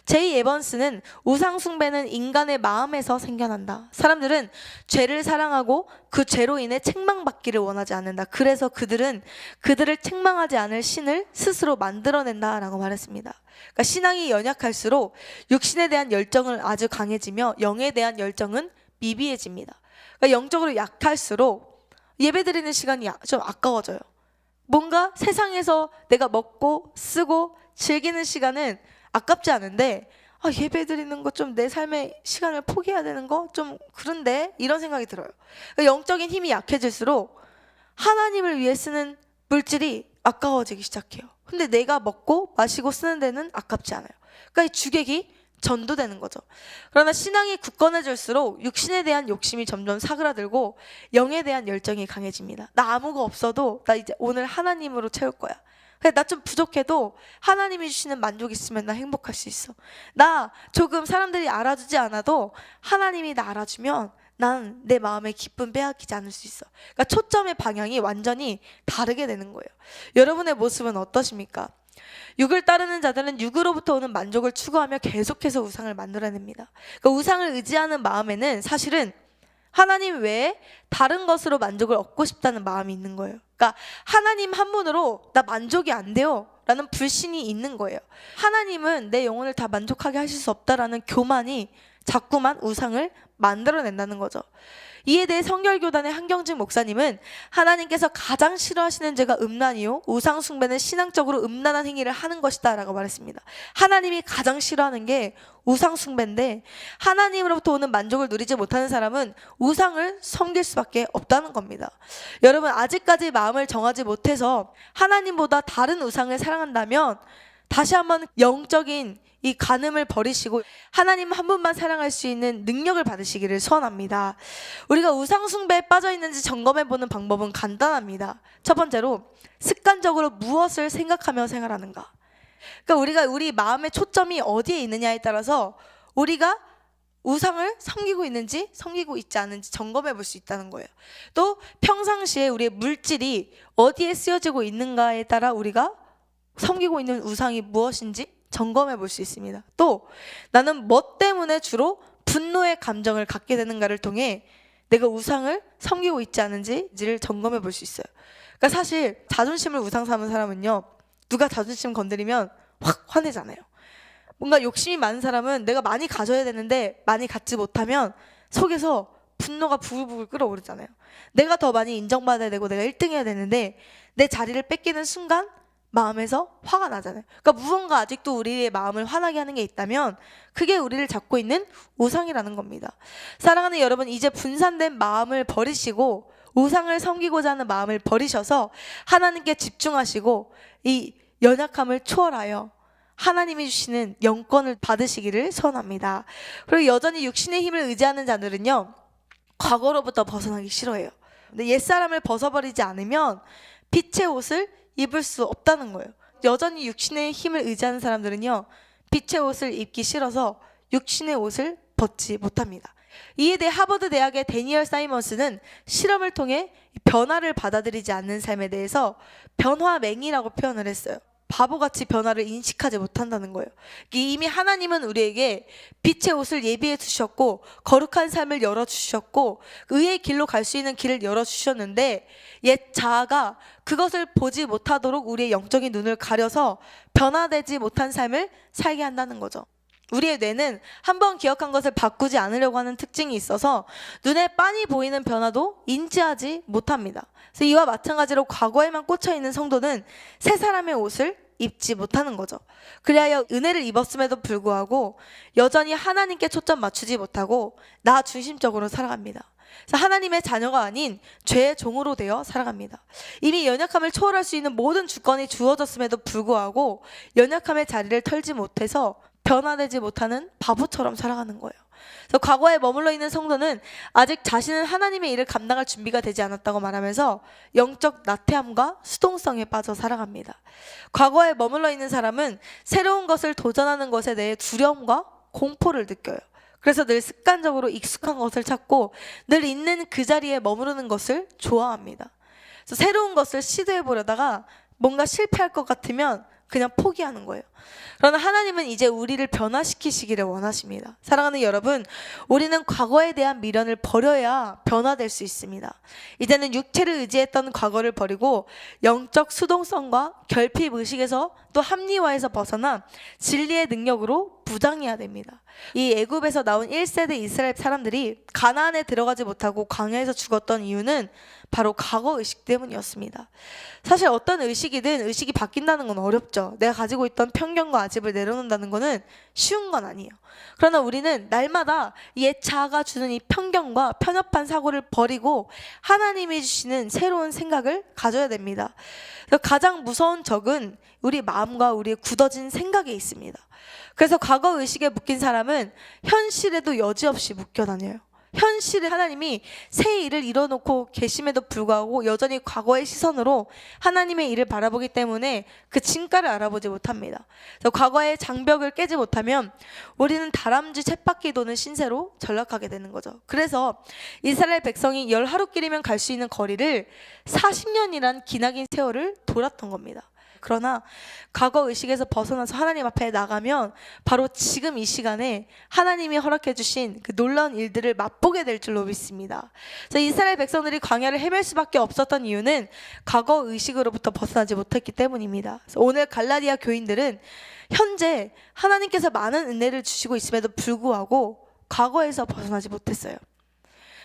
제이 에번스는 우상 숭배는 인간의 마음에서 생겨난다. 사람들은 죄를 사랑하고 그 죄로 인해 책망받기를 원하지 않는다. 그래서 그들은 그들을 책망하지 않을 신을 스스로 만들어낸다라고 말했습니다. 그러니까 신앙이 연약할수록 육신에 대한 열정은 아주 강해지며 영에 대한 열정은 미비해집니다. 그러니까 영적으로 약할수록 예배드리는 시간이 좀 아까워져요. 뭔가 세상에서 내가 먹고 쓰고 즐기는 시간은 아깝지 않은데 예배 드리는 거 좀 내 삶의 시간을 포기해야 되는 거 좀 그런데 이런 생각이 들어요. 그러니까 영적인 힘이 약해질수록 하나님을 위해 쓰는 물질이 아까워지기 시작해요. 근데 내가 먹고 마시고 쓰는 데는 아깝지 않아요. 그러니까 이 주객이 전도되는 거죠. 그러나 신앙이 굳건해질수록 육신에 대한 욕심이 점점 사그라들고 영에 대한 열정이 강해집니다. 나 아무거 없어도 나 이제 오늘 하나님으로 채울 거야. 나 좀 부족해도 하나님이 주시는 만족이 있으면 나 행복할 수 있어. 나 조금 사람들이 알아주지 않아도 하나님이 나 알아주면 난 내 마음의 기쁨 빼앗기지 않을 수 있어. 그러니까 초점의 방향이 완전히 다르게 되는 거예요. 여러분의 모습은 어떠십니까? 육을 따르는 자들은 육으로부터 오는 만족을 추구하며 계속해서 우상을 만들어냅니다. 그러니까 우상을 의지하는 마음에는 사실은 하나님 외에 다른 것으로 만족을 얻고 싶다는 마음이 있는 거예요. 그러니까 하나님 한 분으로 나 만족이 안 돼요 라는 불신이 있는 거예요. 하나님은 내 영혼을 다 만족하게 하실 수 없다라는 교만이 자꾸만 우상을 만들어낸다는 거죠. 이에 대해 성결교단의 한경직 목사님은 하나님께서 가장 싫어하시는 죄가 음란이요 우상 숭배는 신앙적으로 음란한 행위를 하는 것이다 라고 말했습니다. 하나님이 가장 싫어하는 게 우상 숭배인데 하나님으로부터 오는 만족을 누리지 못하는 사람은 우상을 섬길 수밖에 없다는 겁니다. 여러분, 아직까지 마음을 정하지 못해서 하나님보다 다른 우상을 사랑한다면 다시 한번 영적인 이 간음을 버리시고 하나님 한 분만 사랑할 수 있는 능력을 받으시기를 소원합니다. 우리가 우상 숭배에 빠져 있는지 점검해 보는 방법은 간단합니다. 첫 번째로 습관적으로 무엇을 생각하며 생활하는가. 그러니까 우리 마음의 초점이 어디에 있느냐에 따라서 우리가 우상을 섬기고 있는지 섬기고 있지 않은지 점검해 볼 수 있다는 거예요. 또 평상시에 우리의 물질이 어디에 쓰여지고 있는가에 따라 우리가 섬기고 있는 우상이 무엇인지 점검해 볼 수 있습니다. 또 나는 뭐 때문에 주로 분노의 감정을 갖게 되는가를 통해 내가 우상을 섬기고 있지 않은지를 점검해 볼 수 있어요. 그러니까 사실 자존심을 우상 삼은 사람은요, 누가 자존심 건드리면 확 화내잖아요. 뭔가 욕심이 많은 사람은 내가 많이 가져야 되는데 많이 갖지 못하면 속에서 분노가 부글부글 끓어오르잖아요. 내가 더 많이 인정받아야 되고 내가 1등 해야 되는데 내 자리를 뺏기는 순간 마음에서 화가 나잖아요. 그러니까 무언가 아직도 우리의 마음을 화나게 하는 게 있다면 그게 우리를 잡고 있는 우상이라는 겁니다. 사랑하는 여러분, 이제 분산된 마음을 버리시고 우상을 섬기고자 하는 마음을 버리셔서 하나님께 집중하시고 이 연약함을 초월하여 하나님이 주시는 영권을 받으시기를 소원합니다. 그리고 여전히 육신의 힘을 의지하는 자들은요, 과거로부터 벗어나기 싫어해요. 근데 옛사람을 벗어버리지 않으면 빛의 옷을 입을 수 없다는 거예요. 여전히 육신의 힘을 의지하는 사람들은요, 빛의 옷을 입기 싫어서 육신의 옷을 벗지 못합니다. 이에 대해 하버드 대학의 데니얼 사이먼스는 실험을 통해 변화를 받아들이지 않는 삶에 대해서 변화맹이라고 표현을 했어요. 바보같이 변화를 인식하지 못한다는 거예요. 이미 하나님은 우리에게 빛의 옷을 예비해 주셨고 거룩한 삶을 열어주셨고 의의 길로 갈 수 있는 길을 열어주셨는데 옛 자아가 그것을 보지 못하도록 우리의 영적인 눈을 가려서 변화되지 못한 삶을 살게 한다는 거죠. 우리의 뇌는 한번 기억한 것을 바꾸지 않으려고 하는 특징이 있어서 눈에 빤히 보이는 변화도 인지하지 못합니다. 그래서 이와 마찬가지로 과거에만 꽂혀있는 성도는 새 사람의 옷을 입지 못하는 거죠. 그리하여 은혜를 입었음에도 불구하고 여전히 하나님께 초점 맞추지 못하고 나 중심적으로 살아갑니다. 그래서 하나님의 자녀가 아닌 죄의 종으로 되어 살아갑니다. 이미 연약함을 초월할 수 있는 모든 주권이 주어졌음에도 불구하고 연약함의 자리를 털지 못해서 변화되지 못하는 바보처럼 살아가는 거예요. 그래서 과거에 머물러 있는 성도는 아직 자신은 하나님의 일을 감당할 준비가 되지 않았다고 말하면서 영적 나태함과 수동성에 빠져 살아갑니다. 과거에 머물러 있는 사람은 새로운 것을 도전하는 것에 대해 두려움과 공포를 느껴요. 그래서 늘 습관적으로 익숙한 것을 찾고 늘 있는 그 자리에 머무르는 것을 좋아합니다. 그래서 새로운 것을 시도해 보려다가 뭔가 실패할 것 같으면 그냥 포기하는 거예요. 그러나 하나님은 이제 우리를 변화시키시기를 원하십니다. 사랑하는 여러분, 우리는 과거에 대한 미련을 버려야 변화될 수 있습니다. 이제는 육체를 의지했던 과거를 버리고 영적 수동성과 결핍 의식에서 또 합리화에서 벗어나 진리의 능력으로 무장해야 됩니다. 이 애굽에서 나온 1세대 이스라엘 사람들이 가나안에 들어가지 못하고 광야에서 죽었던 이유는 바로 과거 의식 때문이었습니다. 사실 어떤 의식이든 의식이 바뀐다는 건 어렵죠. 내가 가지고 있던 편견과 아집을 내려놓는다는 거는 쉬운 건 아니에요. 그러나 우리는 날마다 옛 자아가 주는 이 편견과 편협한 사고를 버리고 하나님이 주시는 새로운 생각을 가져야 됩니다. 가장 무서운 적은 우리 마음과 우리의 굳어진 생각에 있습니다. 그래서 과거 의식에 묶인 사람은 현실에도 여지없이 묶여 다녀요. 현실에 하나님이 새 일을 이뤄놓고 계심에도 불구하고 여전히 과거의 시선으로 하나님의 일을 바라보기 때문에 그 진가를 알아보지 못합니다. 그래서 과거의 장벽을 깨지 못하면 우리는 다람쥐 쳇바퀴 도는 신세로 전락하게 되는 거죠. 그래서 이스라엘 백성이 열 하루길이면 갈 수 있는 거리를 40년이란 기나긴 세월을 돌았던 겁니다. 그러나 과거 의식에서 벗어나서 하나님 앞에 나가면 바로 지금 이 시간에 하나님이 허락해 주신 그 놀라운 일들을 맛보게 될 줄로 믿습니다. 그래서 이스라엘 백성들이 광야를 헤맬 수밖에 없었던 이유는 과거 의식으로부터 벗어나지 못했기 때문입니다. 그래서 오늘 갈라디아 교인들은 현재 하나님께서 많은 은혜를 주시고 있음에도 불구하고 과거에서 벗어나지 못했어요.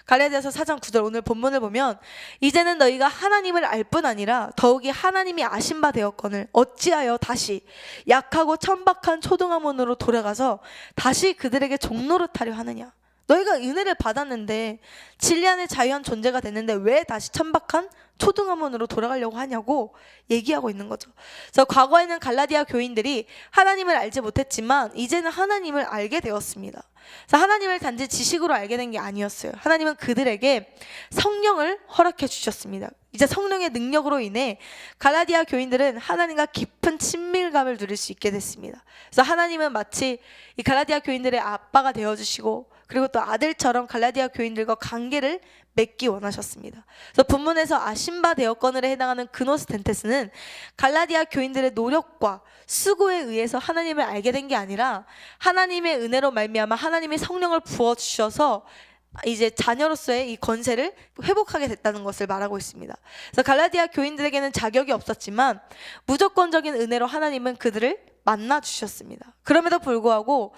갈라디아서 4장 9절 오늘 본문을 보면 이제는 너희가 하나님을 알 뿐 아니라 더욱이 하나님이 아신 바 되었거늘 어찌하여 다시 약하고 천박한 초등학문으로 돌아가서 다시 그들에게 종노릇하려 하느냐. 너희가 은혜를 받았는데 진리 안에 자유한 존재가 됐는데 왜 다시 천박한 초등학문으로 돌아가려고 하냐고 얘기하고 있는 거죠. 그래서 과거에는 갈라디아 교인들이 하나님을 알지 못했지만 이제는 하나님을 알게 되었습니다. 그래서 하나님을 단지 지식으로 알게 된 게 아니었어요. 하나님은 그들에게 성령을 허락해 주셨습니다. 이제 성령의 능력으로 인해 갈라디아 교인들은 하나님과 깊은 친밀감을 누릴 수 있게 됐습니다. 그래서 하나님은 마치 이 갈라디아 교인들의 아빠가 되어주시고 그리고 또 아들처럼 갈라디아 교인들과 관계를 맺기 원하셨습니다. 그래서 본문에서 아신바 되었거늘에 해당하는 그노스텐테스는 갈라디아 교인들의 노력과 수고에 의해서 하나님을 알게 된 게 아니라 하나님의 은혜로 말미암아 하나님의 성령을 부어주셔서 이제 자녀로서의 이 권세를 회복하게 됐다는 것을 말하고 있습니다. 그래서 갈라디아 교인들에게는 자격이 없었지만 무조건적인 은혜로 하나님은 그들을 만나 주셨습니다. 그럼에도 불구하고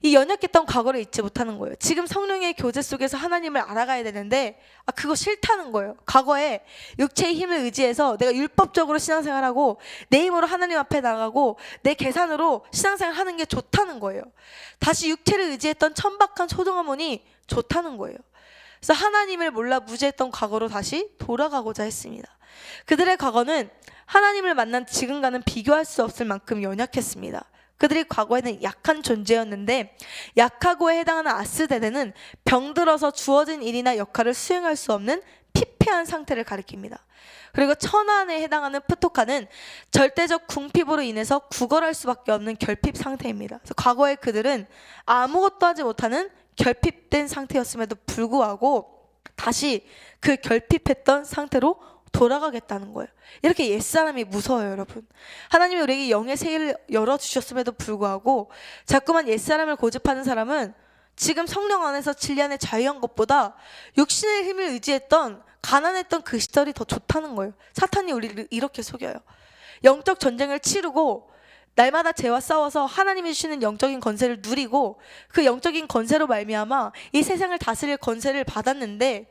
이 연약했던 과거를 잊지 못하는 거예요. 지금 성령의 교제 속에서 하나님을 알아가야 되는데 그거 싫다는 거예요. 과거에 육체의 힘을 의지해서 내가 율법적으로 신앙생활하고 내 힘으로 하나님 앞에 나가고 내 계산으로 신앙생활하는 게 좋다는 거예요. 다시 육체를 의지했던 천박한 초등어머니 좋다는 거예요. 그래서 하나님을 몰라 무지했던 과거로 다시 돌아가고자 했습니다. 그들의 과거는 하나님을 만난 지금과는 비교할 수 없을 만큼 연약했습니다. 그들이 과거에는 약한 존재였는데 약하고에 해당하는 아스데데는 병들어서 주어진 일이나 역할을 수행할 수 없는 피폐한 상태를 가리킵니다. 그리고 천한에 해당하는 프토카는 절대적 궁핍으로 인해서 구걸할 수밖에 없는 결핍 상태입니다. 그래서 과거에 그들은 아무것도 하지 못하는 결핍된 상태였음에도 불구하고 다시 그 결핍했던 상태로 돌아가겠다는 거예요. 이렇게 옛사람이 무서워요, 여러분. 하나님이 우리에게 영의 세계를 열어주셨음에도 불구하고 자꾸만 옛사람을 고집하는 사람은 지금 성령 안에서 진리 안에 자유한 것보다 육신의 힘을 의지했던 가난했던 그 시절이 더 좋다는 거예요. 사탄이 우리를 이렇게 속여요. 영적 전쟁을 치르고 날마다 죄와 싸워서 하나님이 주시는 영적인 권세를 누리고 그 영적인 권세로 말미암아 이 세상을 다스릴 권세를 받았는데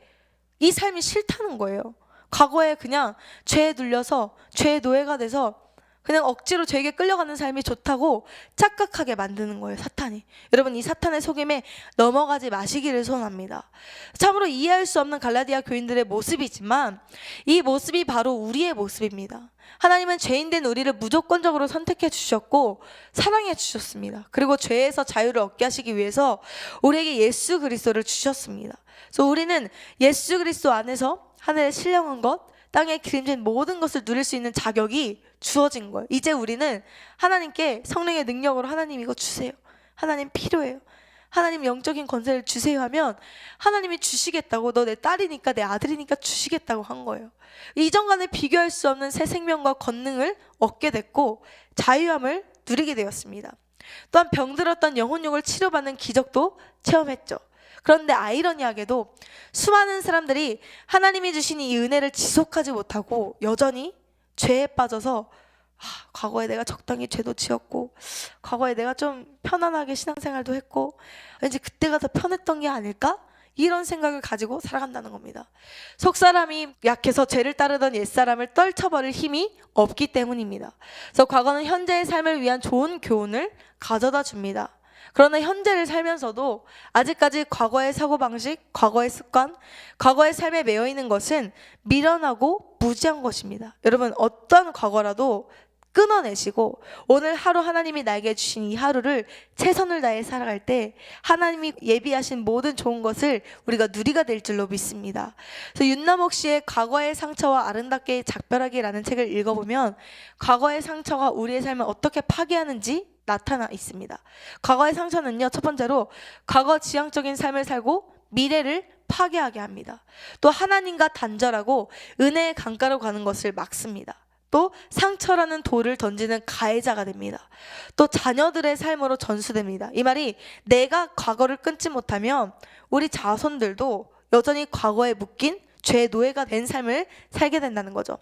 이 삶이 싫다는 거예요. 과거에 그냥 죄에 눌려서 죄의 노예가 돼서 그냥 억지로 죄에게 끌려가는 삶이 좋다고 착각하게 만드는 거예요, 사탄이. 여러분, 이 사탄의 속임에 넘어가지 마시기를 소원합니다. 참으로 이해할 수 없는 갈라디아 교인들의 모습이지만 이 모습이 바로 우리의 모습입니다. 하나님은 죄인된 우리를 무조건적으로 선택해 주셨고 사랑해 주셨습니다. 그리고 죄에서 자유를 얻게 하시기 위해서 우리에게 예수 그리스도를 주셨습니다. 그래서 우리는 예수 그리스도 안에서 하늘의 신령한 것, 땅에 기름진 모든 것을 누릴 수 있는 자격이 주어진 거예요. 이제 우리는 하나님께 성령의 능력으로 하나님 이거 주세요. 하나님 필요해요. 하나님 영적인 권세를 주세요 하면 하나님이 주시겠다고, 너 내 딸이니까 내 아들이니까 주시겠다고 한 거예요. 이전과는 비교할 수 없는 새 생명과 권능을 얻게 됐고 자유함을 누리게 되었습니다. 또한 병들었던 영혼욕을 치료받는 기적도 체험했죠. 그런데 아이러니하게도 수많은 사람들이 하나님이 주신 이 은혜를 지속하지 못하고 여전히 죄에 빠져서 과거에 내가 적당히 죄도 지었고 과거에 내가 좀 편안하게 신앙생활도 했고 왠지 그때가 더 편했던 게 아닐까? 이런 생각을 가지고 살아간다는 겁니다. 속사람이 약해서 죄를 따르던 옛사람을 떨쳐버릴 힘이 없기 때문입니다. 그래서 과거는 현재의 삶을 위한 좋은 교훈을 가져다 줍니다. 그러나 현재를 살면서도 아직까지 과거의 사고방식, 과거의 습관, 과거의 삶에 매여있는 것은 미련하고 무지한 것입니다. 여러분, 어떠한 과거라도 끊어내시고 오늘 하루 하나님이 나에게 주신 이 하루를 최선을 다해 살아갈 때 하나님이 예비하신 모든 좋은 것을 우리가 누리가 될 줄로 믿습니다. 그래서 윤남옥 씨의 과거의 상처와 아름답게 작별하기라는 책을 읽어보면 과거의 상처가 우리의 삶을 어떻게 파괴하는지 나타나 있습니다. 과거의 상처는요, 첫 번째로 과거 지향적인 삶을 살고 미래를 파괴하게 합니다. 또 하나님과 단절하고 은혜의 강가로 가는 것을 막습니다. 또 상처라는 돌을 던지는 가해자가 됩니다. 또 자녀들의 삶으로 전수됩니다. 이 말이 내가 과거를 끊지 못하면 우리 자손들도 여전히 과거에 묶인 죄의 노예가 된 삶을 살게 된다는 거죠.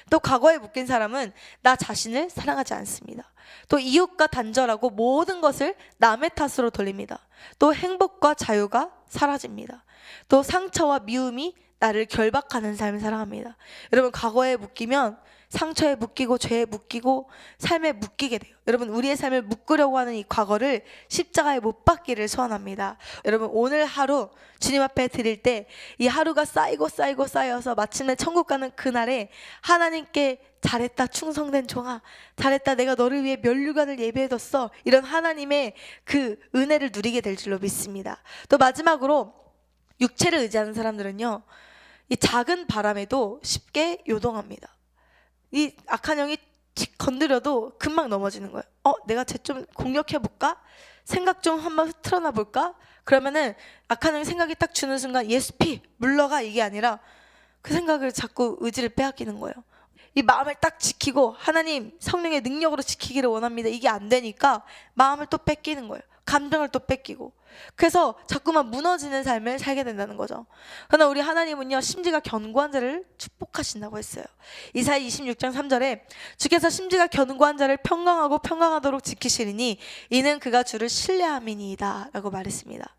또 과거에 묶인 사람은 나 자신을 사랑하지 않습니다. 또 이웃과 단절하고 모든 것을 남의 탓으로 돌립니다. 또 행복과 자유가 사라집니다. 또 상처와 미움이 나를 결박하는 삶을 살아갑니다. 여러분, 과거에 묶이면 상처에 묶이고 죄에 묶이고 삶에 묶이게 돼요. 여러분, 우리의 삶을 묶으려고 하는 이 과거를 십자가에 못 박기를 소원합니다. 여러분, 오늘 하루 주님 앞에 드릴 때 이 하루가 쌓이고 쌓여서 마침내 천국 가는 그날에 하나님께 잘했다 충성된 종아, 잘했다 내가 너를 위해 면류관을 예배해뒀어, 이런 하나님의 그 은혜를 누리게 될 줄로 믿습니다. 또 마지막으로 육체를 의지하는 사람들은요, 이 작은 바람에도 쉽게 요동합니다. 이 악한 영이 틱 건드려도 금방 넘어지는 거예요. 내가 쟤 좀 공격해볼까? 생각 좀 한번 틀어놔 볼까? 그러면은 악한 영이 생각이 딱 주는 순간 예수 피 물러가, 이게 아니라 그 생각을 자꾸 의지를 빼앗기는 거예요. 이 마음을 딱 지키고 하나님 성령의 능력으로 지키기를 원합니다. 이게 안 되니까 마음을 또 뺏기는 거예요. 감정을 또 뺏기고. 그래서 자꾸만 무너지는 삶을 살게 된다는 거죠. 그러나 우리 하나님은요, 심지가 견고한 자를 축복하신다고 했어요. 이사야 26장 3절에 주께서 심지가 견고한 자를 평강하고 평강하도록 지키시리니 이는 그가 주를 신뢰함이니이다 라고 말했습니다.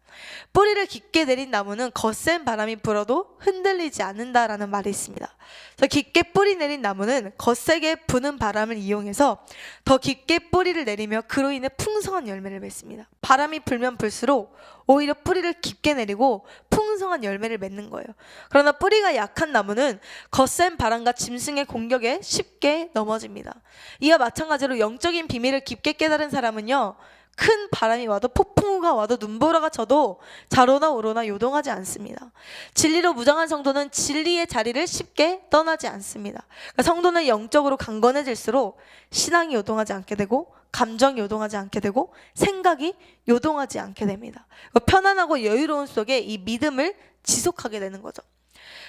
뿌리를 깊게 내린 나무는 거센 바람이 불어도 흔들리지 않는다라는 말이 있습니다. 그래서 깊게 뿌리 내린 나무는 거세게 부는 바람을 이용해서 더 깊게 뿌리를 내리며 그로 인해 풍성한 열매를 맺습니다. 바람이 불면 불수록 오히려 뿌리를 깊게 내리고 풍성한 열매를 맺는 거예요. 그러나 뿌리가 약한 나무는 거센 바람과 짐승의 공격에 쉽게 넘어집니다. 이와 마찬가지로 영적인 비밀을 깊게 깨달은 사람은요, 큰 바람이 와도 폭풍우가 와도 눈보라가 쳐도 좌로나 우로나 요동하지 않습니다. 진리로 무장한 성도는 진리의 자리를 쉽게 떠나지 않습니다. 그러니까 성도는 영적으로 강건해질수록 신앙이 요동하지 않게 되고 감정이 요동하지 않게 되고 생각이 요동하지 않게 됩니다. 편안하고 여유로운 속에 이 믿음을 지속하게 되는 거죠.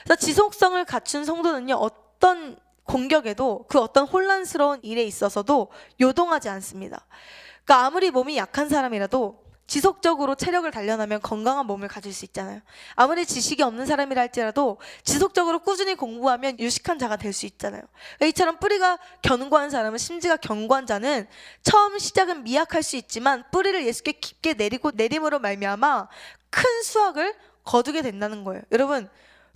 그래서 지속성을 갖춘 성도는요, 어떤 공격에도 그 어떤 혼란스러운 일에 있어서도 요동하지 않습니다. 그러니까 아무리 몸이 약한 사람이라도 지속적으로 체력을 단련하면 건강한 몸을 가질 수 있잖아요. 아무리 지식이 없는 사람이라 할지라도 지속적으로 꾸준히 공부하면 유식한 자가 될 수 있잖아요. 이처럼 뿌리가 견고한 사람은, 심지가 견고한 자는 처음 시작은 미약할 수 있지만 뿌리를 예수께 깊게 내림으로 말미암아 큰 수확을 거두게 된다는 거예요. 여러분,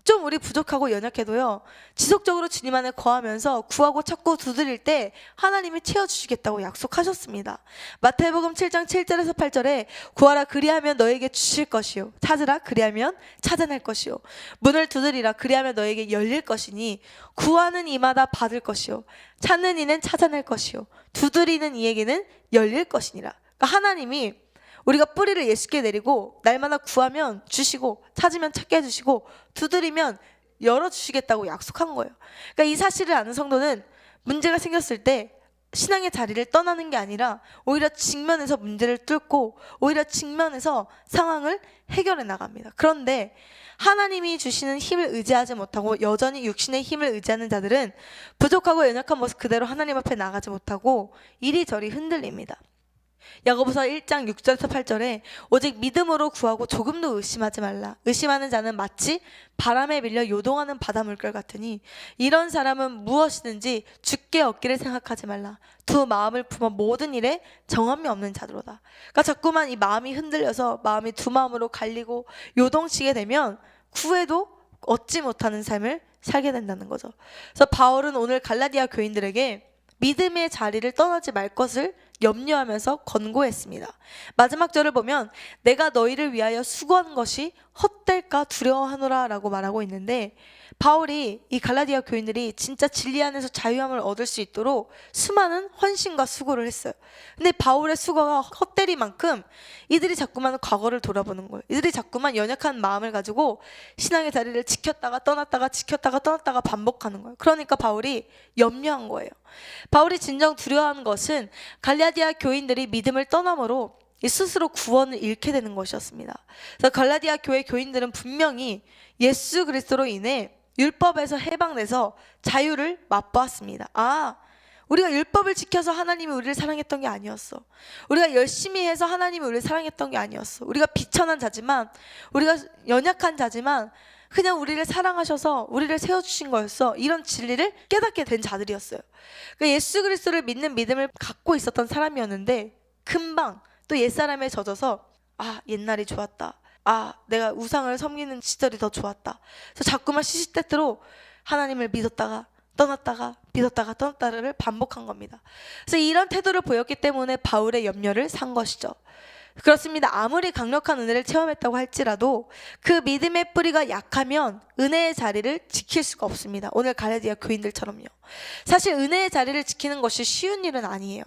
좀 우리 부족하고 연약해도요, 지속적으로 주님 안에 거하면서 구하고 찾고 두드릴 때 하나님이 채워주시겠다고 약속하셨습니다. 마태복음 7장 7절에서 8절에 구하라 그리하면 너에게 주실 것이요, 찾으라 그리하면 찾아낼 것이요, 문을 두드리라 그리하면 너에게 열릴 것이니 구하는 이마다 받을 것이요, 찾는 이는 찾아낼 것이요, 두드리는 이에게는 열릴 것이니라. 그러니까 하나님이 우리가 뿌리를 예수께 내리고 날마다 구하면 주시고 찾으면 찾게 해주시고 두드리면 열어주시겠다고 약속한 거예요. 그러니까 이 사실을 아는 성도는 문제가 생겼을 때 신앙의 자리를 떠나는 게 아니라 오히려 직면에서 문제를 뚫고 오히려 직면에서 상황을 해결해 나갑니다. 그런데 하나님이 주시는 힘을 의지하지 못하고 여전히 육신의 힘을 의지하는 자들은 부족하고 연약한 모습 그대로 하나님 앞에 나가지 못하고 이리저리 흔들립니다. 야고보서 1장 6절에서 8절에 오직 믿음으로 구하고 조금도 의심하지 말라. 의심하는 자는 마치 바람에 밀려 요동하는 바닷물결 같으니 이런 사람은 무엇이든지 주께 얻기를 생각하지 말라. 두 마음을 품어 모든 일에 정함이 없는 자들로다. 그러니까 자꾸만 이 마음이 흔들려서 마음이 두 마음으로 갈리고 요동치게 되면 구해도 얻지 못하는 삶을 살게 된다는 거죠. 그래서 바울은 오늘 갈라디아 교인들에게 믿음의 자리를 떠나지 말 것을 염려하면서 권고했습니다. 마지막 절을 보면 내가 너희를 위하여 수고한 것이 헛될까 두려워하노라 라고 말하고 있는데, 바울이 이 갈라디아 교인들이 진짜 진리 안에서 자유함을 얻을 수 있도록 수많은 헌신과 수고를 했어요. 근데 바울의 수고가 헛되리만큼 이들이 자꾸만 과거를 돌아보는 거예요. 이들이 자꾸만 연약한 마음을 가지고 신앙의 자리를 지켰다가 떠났다가 지켰다가 떠났다가 반복하는 거예요. 그러니까 바울이 염려한 거예요. 바울이 진정 두려워하는 것은 갈라디아 교인들이 믿음을 떠남으로 스스로 구원을 잃게 되는 것이었습니다. 그래서 갈라디아 교회 교인들은 분명히 예수 그리스도로 인해 율법에서 해방돼서 자유를 맛보았습니다. 우리가 율법을 지켜서 하나님이 우리를 사랑했던 게 아니었어. 우리가 열심히 해서 하나님이 우리를 사랑했던 게 아니었어. 우리가 비천한 자지만, 우리가 연약한 자지만 그냥 우리를 사랑하셔서 우리를 세워주신 거였어. 이런 진리를 깨닫게 된 자들이었어요. 그러니까 예수 그리스도를 믿는 믿음을 갖고 있었던 사람이었는데 금방 또 옛사람에 젖어서 옛날이 좋았다. 내가 우상을 섬기는 시절이 더 좋았다. 그래서 자꾸만 시시때때로 하나님을 믿었다가 떠났다가 믿었다가 떠났다를 반복한 겁니다. 그래서 이런 태도를 보였기 때문에 바울의 염려를 산 것이죠. 그렇습니다. 아무리 강력한 은혜를 체험했다고 할지라도 그 믿음의 뿌리가 약하면 은혜의 자리를 지킬 수가 없습니다. 오늘 갈라디아 교인들처럼요. 사실 은혜의 자리를 지키는 것이 쉬운 일은 아니에요.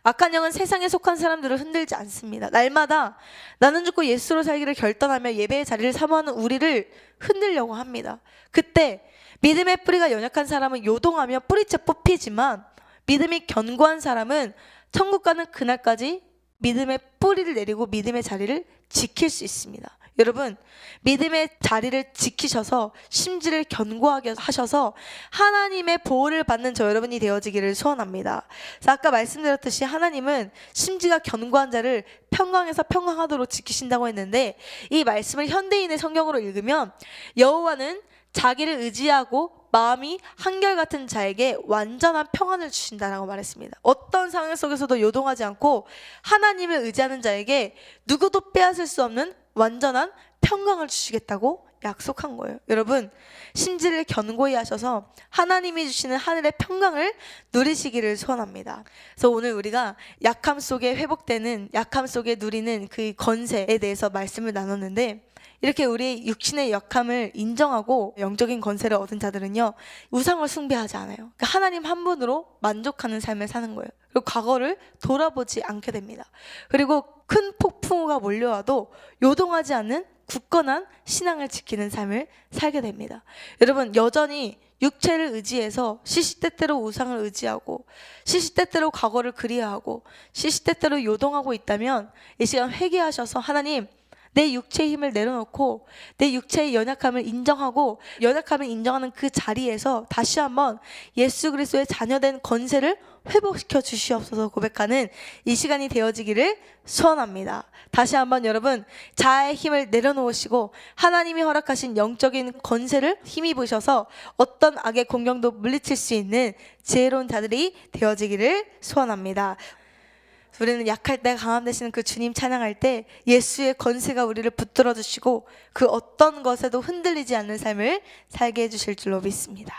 악한 영은 세상에 속한 사람들을 흔들지 않습니다. 날마다 나는 죽고 예수로 살기를 결단하며 예배의 자리를 사모하는 우리를 흔들려고 합니다. 그때 믿음의 뿌리가 연약한 사람은 요동하며 뿌리채 뽑히지만 믿음이 견고한 사람은 천국 가는 그날까지 믿음의 뿌리를 내리고 믿음의 자리를 지킬 수 있습니다. 여러분, 믿음의 자리를 지키셔서 심지를 견고하게 하셔서 하나님의 보호를 받는 저 여러분이 되어지기를 소원합니다. 그래서 아까 말씀드렸듯이 하나님은 심지가 견고한 자를 평강에서 평강하도록 지키신다고 했는데, 이 말씀을 현대인의 성경으로 읽으면 여호와는 자기를 의지하고 마음이 한결같은 자에게 완전한 평안을 주신다라고 말했습니다. 어떤 상황 속에서도 요동하지 않고 하나님을 의지하는 자에게 누구도 빼앗을 수 없는 완전한 평강을 주시겠다고 약속한 거예요. 여러분, 심지를 견고히 하셔서 하나님이 주시는 하늘의 평강을 누리시기를 소원합니다. 그래서 오늘 우리가 약함 속에 회복되는, 약함 속에 누리는 그 권세에 대해서 말씀을 나눴는데, 이렇게 우리 육신의 약함을 인정하고 영적인 권세를 얻은 자들은요, 우상을 숭배하지 않아요. 그러니까 하나님 한 분으로 만족하는 삶을 사는 거예요. 그리고 과거를 돌아보지 않게 됩니다. 그리고 큰 폭풍우가 몰려와도 요동하지 않는 굳건한 신앙을 지키는 삶을 살게 됩니다. 여러분, 여전히 육체를 의지해서 시시때때로 우상을 의지하고 시시때때로 과거를 그리워하고 시시때때로 요동하고 있다면 이 시간 회개하셔서 하나님, 내 육체의 힘을 내려놓고 내 육체의 연약함을 인정하고 연약함을 인정하는 그 자리에서 다시 한번 예수 그리스도의 자녀된 권세를 회복시켜 주시옵소서 고백하는 이 시간이 되어지기를 소원합니다. 다시 한번 여러분, 자아의 힘을 내려놓으시고 하나님이 허락하신 영적인 권세를 힘입으셔서 어떤 악의 공격도 물리칠 수 있는 지혜로운 자들이 되어지기를 소원합니다. 우리는 약할 때 강함 되시는 그 주님 찬양할 때 예수의 권세가 우리를 붙들어 주시고 그 어떤 것에도 흔들리지 않는 삶을 살게 해주실 줄로 믿습니다.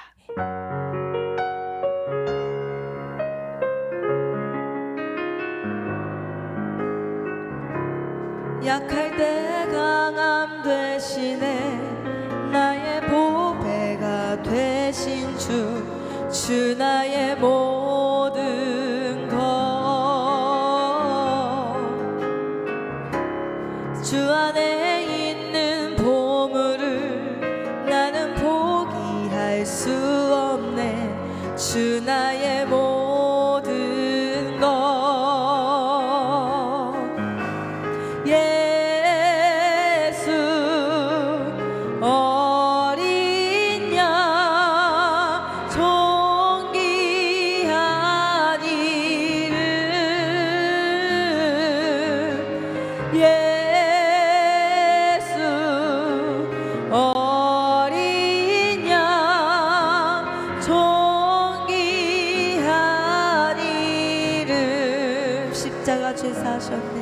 약할 때 강함 되시네, 나의 보배가 되신 주 나의 모든 것, 주 안에 있는 보물을 나는 포기할 수 없네. 주 나의 모든 것, 예수 어린 양 존귀한 이름, 어린 양 존귀한 이름. 십자가 죄사하셨네,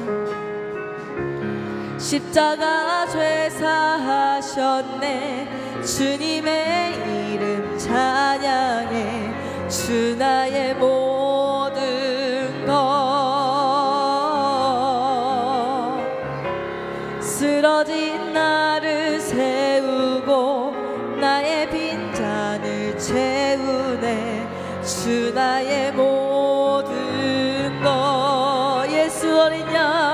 십자가 죄사하셨네. 주님의 이름 찬양해. 주 나의 모든 것, 쓰러진 나를 세우고 나의 빈잔을 채우네. 주 나의 모든 것, 예수 어린 양